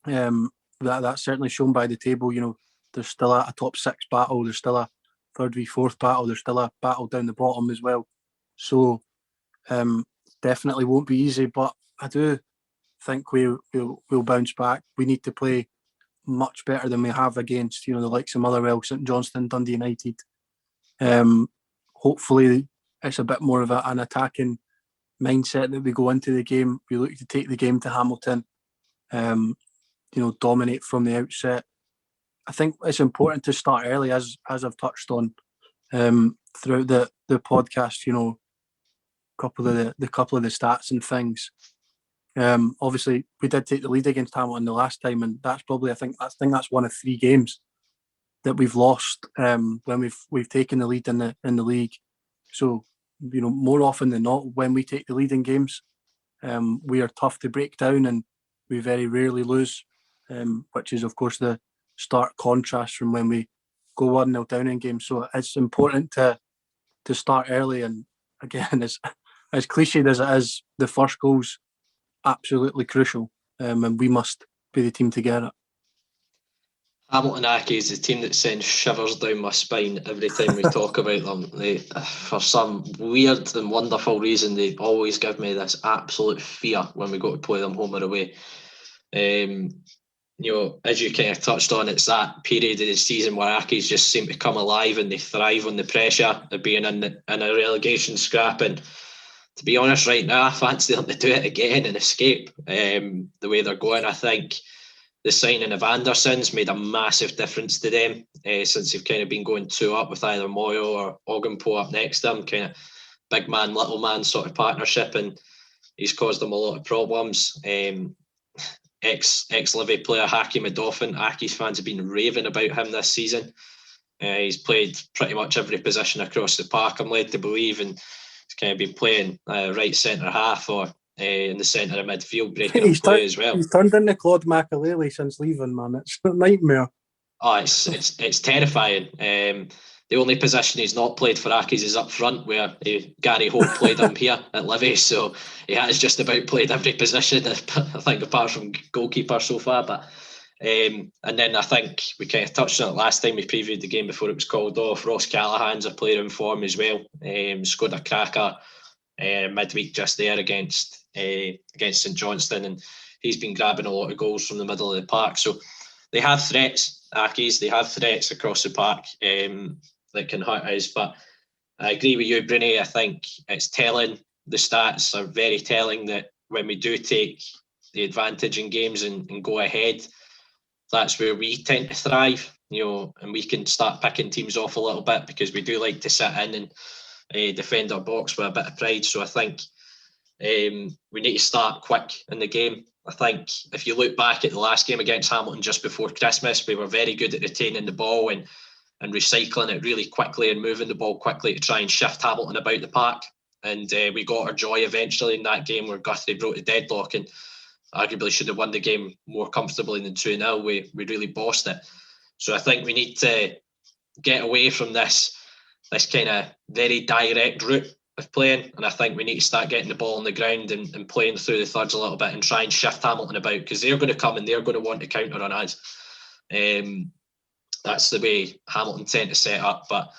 That's certainly shown by the table. There's still a top 6 battle. There's still a 3rd v 4th battle. There's still a battle down the bottom as well. So definitely won't be easy, but I do think we'll bounce back. We need to play much better than we have against the likes of Motherwell, St Johnstone, Dundee United. Hopefully it's a bit more of an attacking mindset that we go into the game. We look to take the game to Hamilton, dominate from the outset. I think it's important to start early, as I've touched on throughout the podcast. Couple of the stats and things. Obviously, we did take the lead against Hamilton the last time, and that's probably I think that's one of 3 games that we've lost when we've taken the lead in the league. So more often than not, when we take the lead in games, we are tough to break down, and we very rarely lose. Which is of course the stark contrast from when we go 1-0 down in games. So it's important to start early, and again, as cliched as it is, the first goal's absolutely crucial, and we must be the team to get it. Hamilton Accies, the team that sends shivers down my spine every time we talk about them. They, for some weird and wonderful reason, they always give me this absolute fear when we go to play them home or away. As you kind of touched on, it's that period of the season where Accies just seem to come alive and they thrive on the pressure of being in a relegation scrap. And to be honest, right now, I fancy them to do it again and escape. The way they're going, I think the signing of Anderson's made a massive difference to them since they've kind of been going 2 up with either Moyo or Ogumpo up next to them, kind of big man, little man sort of partnership, and he's caused them a lot of problems. Ex-Livi player Haki Madoffin, Accies fans have been raving about him this season. He's played pretty much every position across the park, I'm led to believe, and he's kind of been playing right centre half or in the centre of midfield, breaking up play as well. He's turned into Claude Makelele since leaving, man. It's a nightmare. Oh, it's terrifying. The only position he's not played for Accies is up front, where Gary Hope played him here at Livy, so he has just about played every position, I think, apart from goalkeeper so far. But and then I think we kind of touched on it last time we previewed the game before it was called off. Ross Callaghan's a player in form as well. Scored a cracker midweek just there against St Johnstone, and he's been grabbing a lot of goals from the middle of the park. So they have threats, Accies. They have threats across the park that can hurt us. But I agree with you, Bruni. I think it's telling. The stats are very telling that when we do take the advantage in games and go ahead, that's where we tend to thrive, and we can start picking teams off a little bit because we do like to sit in and defend our box with a bit of pride. So I think we need to start quick in the game. I think if you look back at the last game against Hamilton just before Christmas, we were very good at retaining the ball and recycling it really quickly and moving the ball quickly to try and shift Hamilton about the park. And we got our joy eventually in that game where Guthrie broke the deadlock and arguably should have won the game more comfortably than 2-0. We really bossed it. So I think we need to get away from this kind of very direct route of playing, and I think we need to start getting the ball on the ground and playing through the thirds a little bit and try and shift Hamilton about, because they're going to come and they're going to want to counter on us. That's the way Hamilton tend to set up, but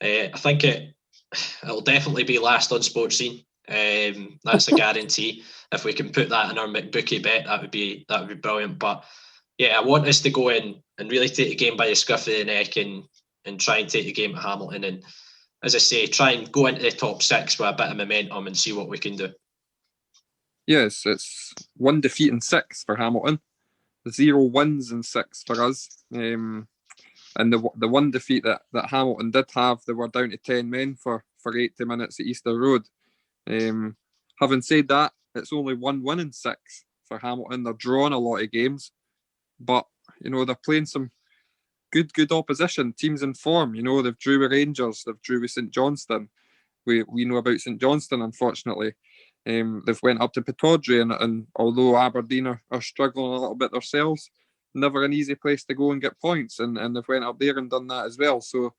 I think it'll definitely be last on Sports Scene. That's a guarantee. If we can put that in our McBookie bet, that would be brilliant. But yeah, I want us to go in and really take the game by the scruff of the neck and try and take the game at Hamilton, and as I say, try and go into the top 6 with a bit of momentum and see what we can do. Yes, it's 1 defeat in 6 for Hamilton, 0 wins in 6 for us. And the one defeat that Hamilton did have, they were down to 10 men for 80 minutes at Easter Road. Having said that, it's only 1 win in 6 for Hamilton. They're drawing a lot of games, but they're playing some good opposition, teams in form. They've drew with Rangers, they've drew with St Johnstone. We know about St Johnstone, unfortunately. They've went up to Pittodrie, and although Aberdeen are struggling a little bit themselves, never an easy place to go and get points, and they've went up there and done that as well. So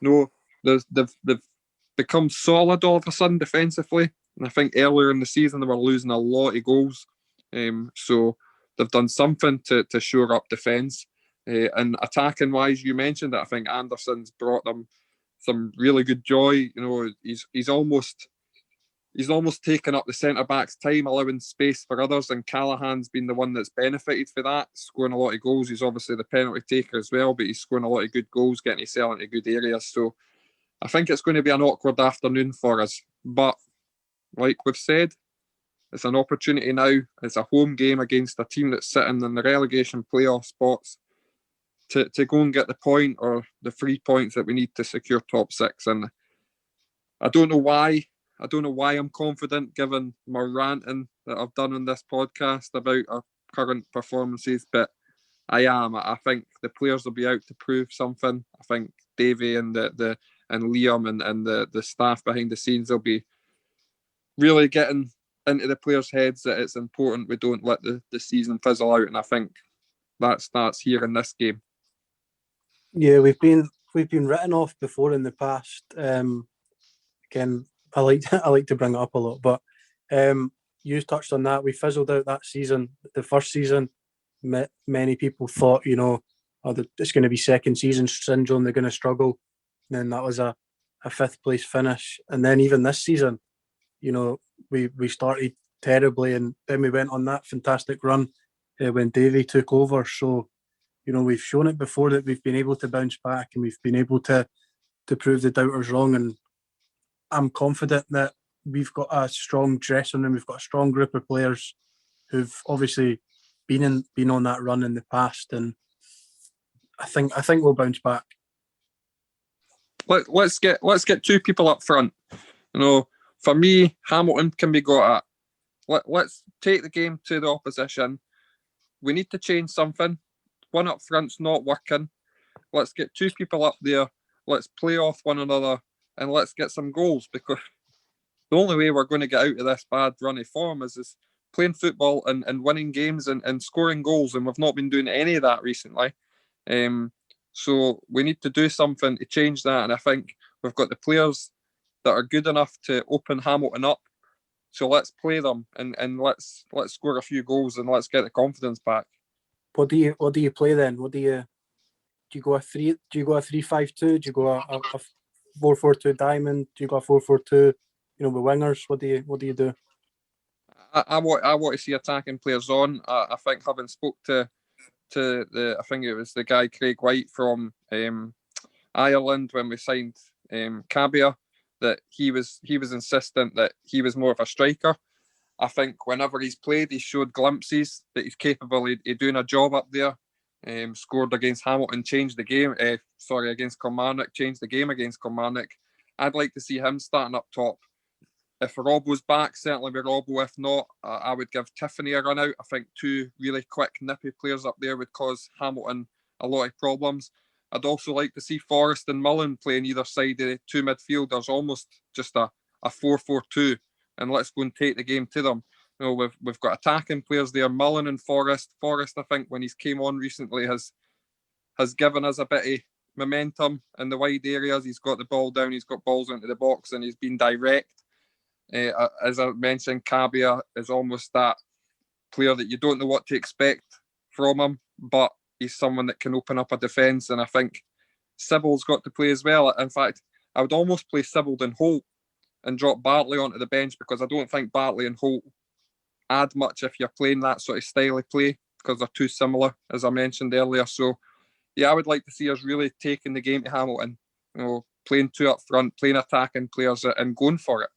they've become solid all of a sudden defensively, and I think earlier in the season they were losing a lot of goals. So they've done something to shore up defence. And attacking wise, you mentioned that I think Anderson's brought them some really good joy. He's almost taken up the centre back's time, allowing space for others, and Callahan's been the one that's benefited for that, scoring a lot of goals. He's obviously the penalty taker as well, but he's scoring a lot of good goals, getting himself into good areas. So I think it's going to be an awkward afternoon for us. But like we've said, it's an opportunity now. It's a home game against a team that's sitting in the relegation playoff spots to go and get the point or the 3 points that we need to secure top 6. And I don't know why I'm confident, given my ranting that I've done on this podcast about our current performances, but I am. I think the players will be out to prove something. I think Davey and Liam and the staff behind the scenes will be really getting into the players' heads that it's important we don't let the season fizzle out, and I think that starts here in this game. Yeah, we've been written off before in the past. Again, I like to bring it up a lot, but you touched on that. We fizzled out that season. The first season, many people thought, it's going to be second season syndrome. They're going to struggle. And then that was a 5th place finish. And then even this season, we started terribly, and then we went on that fantastic run when Davey took over. So, we've shown it before that we've been able to bounce back, and we've been able to prove the doubters wrong. And I'm confident that we've got a strong dressing room. We've got a strong group of players who've obviously been on that run in the past, and I think we'll bounce back. Let's get 2 people up front. For me, Hamilton can be got at. Let's take the game to the opposition. We need to change something. One up front's not working. Let's get 2 people up there. Let's play off one another, and let's get some goals, because the only way we're going to get out of this bad run of form is playing football and winning games and scoring goals, and we've not been doing any of that recently. So we need to do something to change that, and I think we've got the players that are good enough to open Hamilton up. So let's play them and let's score a few goals, and let's get the confidence back. What do you play then? Do you go a 3-5-2? Do you go a 4-4-2 diamond? Do you go a 4-4-2? With wingers. What do you do? I want to see attacking players on. I think, having spoke to I think it was the guy Craig White from Ireland when we signed Cabia, that he was insistent that he was more of a striker. I think whenever he's played, he's showed glimpses that he's capable of doing a job up there. Scored against Hamilton, changed the game. Against Kilmarnock, changed the game against Kilmarnock. I'd like to see him starting up top. If Robbo's back, certainly with Robbo. If not, I would give Tiffany a run out. I think two really quick, nippy players up there would cause Hamilton a lot of problems. I'd also like to see Forrest and Mullen playing either side of the two midfielders, almost just a 4-4-2, and let's go and take the game to them. You know, we've got attacking players there, Mullen and Forrest. Forrest, I think, when he's came on recently, has given us a bit of momentum in the wide areas. He's got the ball down, he's got balls into the box, and he's been direct. As I mentioned, Cabia is almost that player that you don't know what to expect from him, but he's someone that can open up a defence, and I think Sybil's got to play as well. In fact, I would almost play Sybil and Holt and drop Bartley onto the bench, because I don't think Bartley and Holt add much if you're playing that sort of style of play, because they're too similar, as I mentioned earlier. So, yeah, I would like to see us really taking the game to Hamilton, you know, playing two up front, playing attacking players and going for it.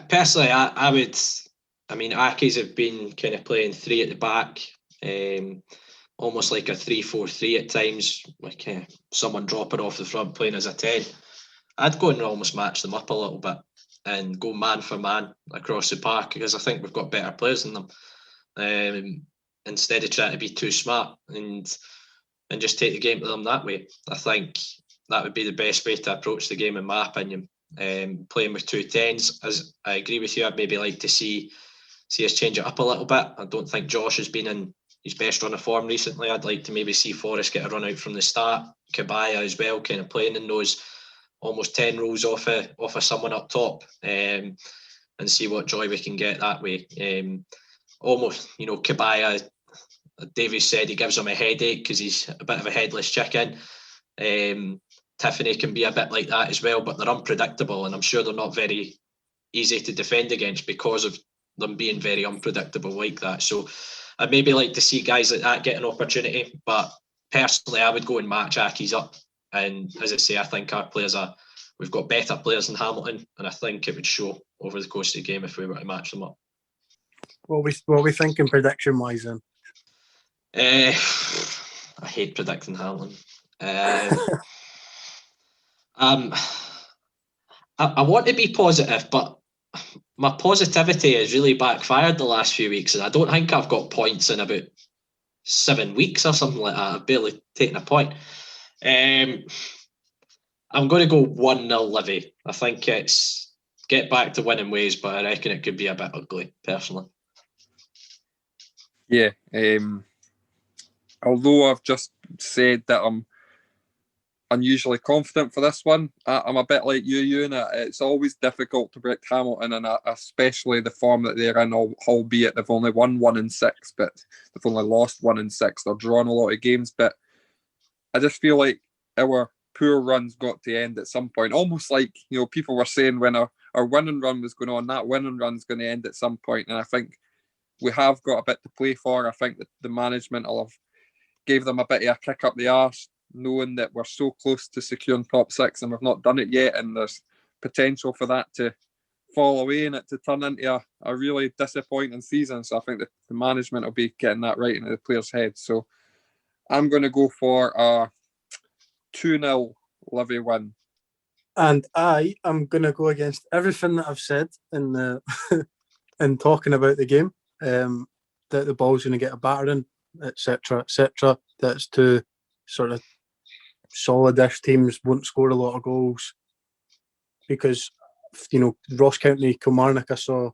Personally, I would. I mean, Accies have been kind of playing three at the back, almost like a 3-4-3 at times, like someone dropping off the front playing as a 10. I'd go and almost match them up a little bit and go man for man across the park, because I think we've got better players than them. Instead of trying to be too smart and just take the game to them that way. I think that would be the best way to approach the game, in my opinion. Playing with two 10s, as I agree with you, I'd maybe like to see us change it up a little bit. I don't think Josh has been in his best run of form recently. I'd like to maybe see Forrest get a run out from the start, Kabaya as well, kind of playing in those almost 10 rows off of someone up top, and see what joy we can get that way. Almost, you know, Kabaya, Davies said he gives him a headache because he's a bit of a headless chicken. Tiffany can be a bit like that as well, but they're unpredictable, and I'm sure they're not very easy to defend against because of them being very unpredictable like that. So I'd maybe like to see guys like that get an opportunity, but personally I would go and match Accies up. And as I say, I think our players we've got better players than Hamilton, and I think it would show over the course of the game if we were to match them up. What are we thinking prediction wise then? I hate predicting Hamilton. I want to be positive, but my positivity has really backfired the last few weeks, and I don't think I've got points in about 7 weeks or something like that. I've barely taken a point. I'm going to go 1-0 Livy. I think it's get back to winning ways, but I reckon it could be a bit ugly, personally. Yeah. Although I've just said that I'm unusually confident for this one, I'm a bit like you, Ewan. It's always difficult to predict Hamilton, and especially the form that they're in, albeit they've only won 1 and 6, but they've only lost 1 and 6. They're drawing a lot of games, but I just feel like our poor run's got to end at some point. Almost like, you know, people were saying when our winning run was going on, that winning run's going to end at some point, and I think we have got a bit to play for. I think that the management will have gave them a bit of a kick up the arse, knowing that we're so close to securing top 6 and we've not done it yet, and there's potential for that to fall away and it to turn into a really disappointing season. So I think that the management will be getting that right into the players' heads. So I'm going to go for a 2-0 Livy win. And I am going to go against everything that I've said in the in talking about the game, that the ball's going to get a battering, etc., etc. That's two sort of solid-ish teams, won't score a lot of goals, because, you know, Ross County, Kilmarnock I saw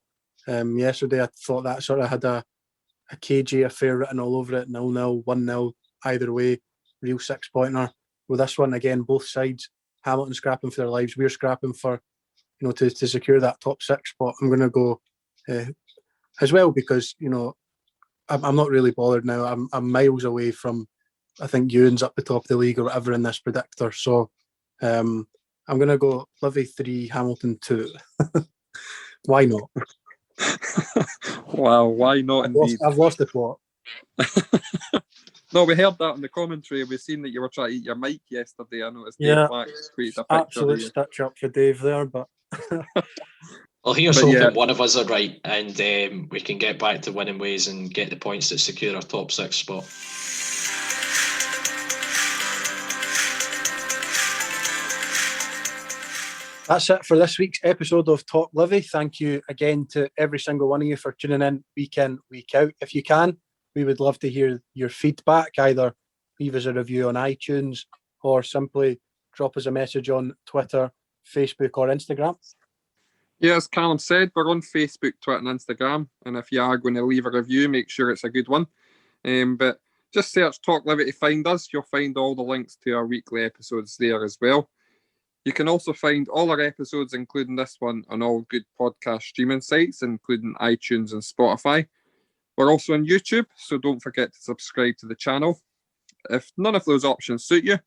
yesterday, I thought that sort of had a cagey affair written all over it, 0-0, 1-0, either way, real 6-pointer. With this one, again, both sides, Hamilton scrapping for their lives, we're scrapping for, you know, to secure that top 6 spot. I'm going to go as well, because, you know, I'm not really bothered now. I'm miles away from, I think Ewan's up the top of the league or whatever in this predictor. So I'm going to go Livy 3, Hamilton 2. Why not? Wow, why not indeed? I've lost the plot. No, we heard that in the commentary. We've seen that you were trying to eat your mic yesterday. I noticed Yeah, Dave Black tweeted a picture. Absolute stitch up for Dave there, but Well, here's But hoping yeah. one of us are right, and we can get back to winning ways and get the points that secure our top 6 spot. That's it for this week's episode of TalkLivi. Thank you again to every single one of you for tuning in week in, week out. If you can, we would love to hear your feedback. Either leave us a review on iTunes or simply drop us a message on Twitter, Facebook or Instagram. Yeah, as Callum said, we're on Facebook, Twitter and Instagram. And if you are going to leave a review, make sure it's a good one. But just search TalkLivi to find us. You'll find all the links to our weekly episodes there as well. You can also find all our episodes, including this one, on all good podcast streaming sites, including iTunes and Spotify. We're also on YouTube, so don't forget to subscribe to the channel. If none of those options suit you,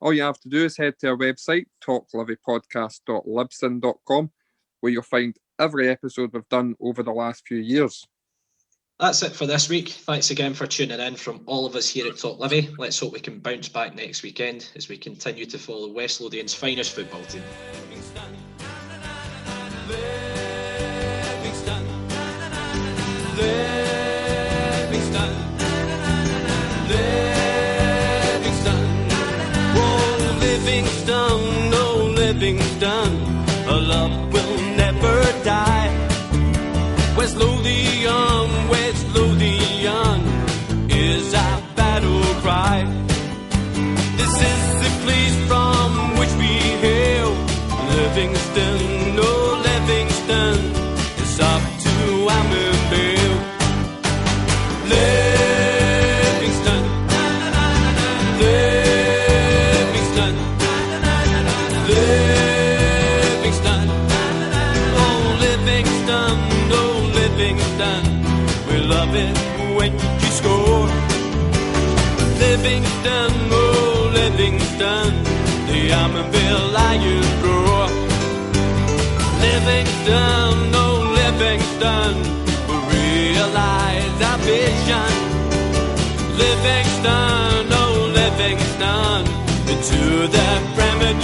all you have to do is head to our website, talklivipodcast.libsyn.com, where you'll find every episode we've done over the last few years. That's it for this week. Thanks again for tuning in from all of us here at TalkLivi. Let's hope we can bounce back next weekend as we continue to follow West Lothian's finest football team. Livingston, a love will never die. West Lothian, West Lothian is our battle cry. This is the place from which we hail. Livingston, oh Livingston, it's up to Ammonvale. Livingston, Livingston, Livingston, oh Livingston, oh Livingston, we love it when you score. Livingston, oh Livingston, the Ammonville Lions roar. Livingston, oh Livingston, we realize our vision. Livingston, oh Livingston, into the Premier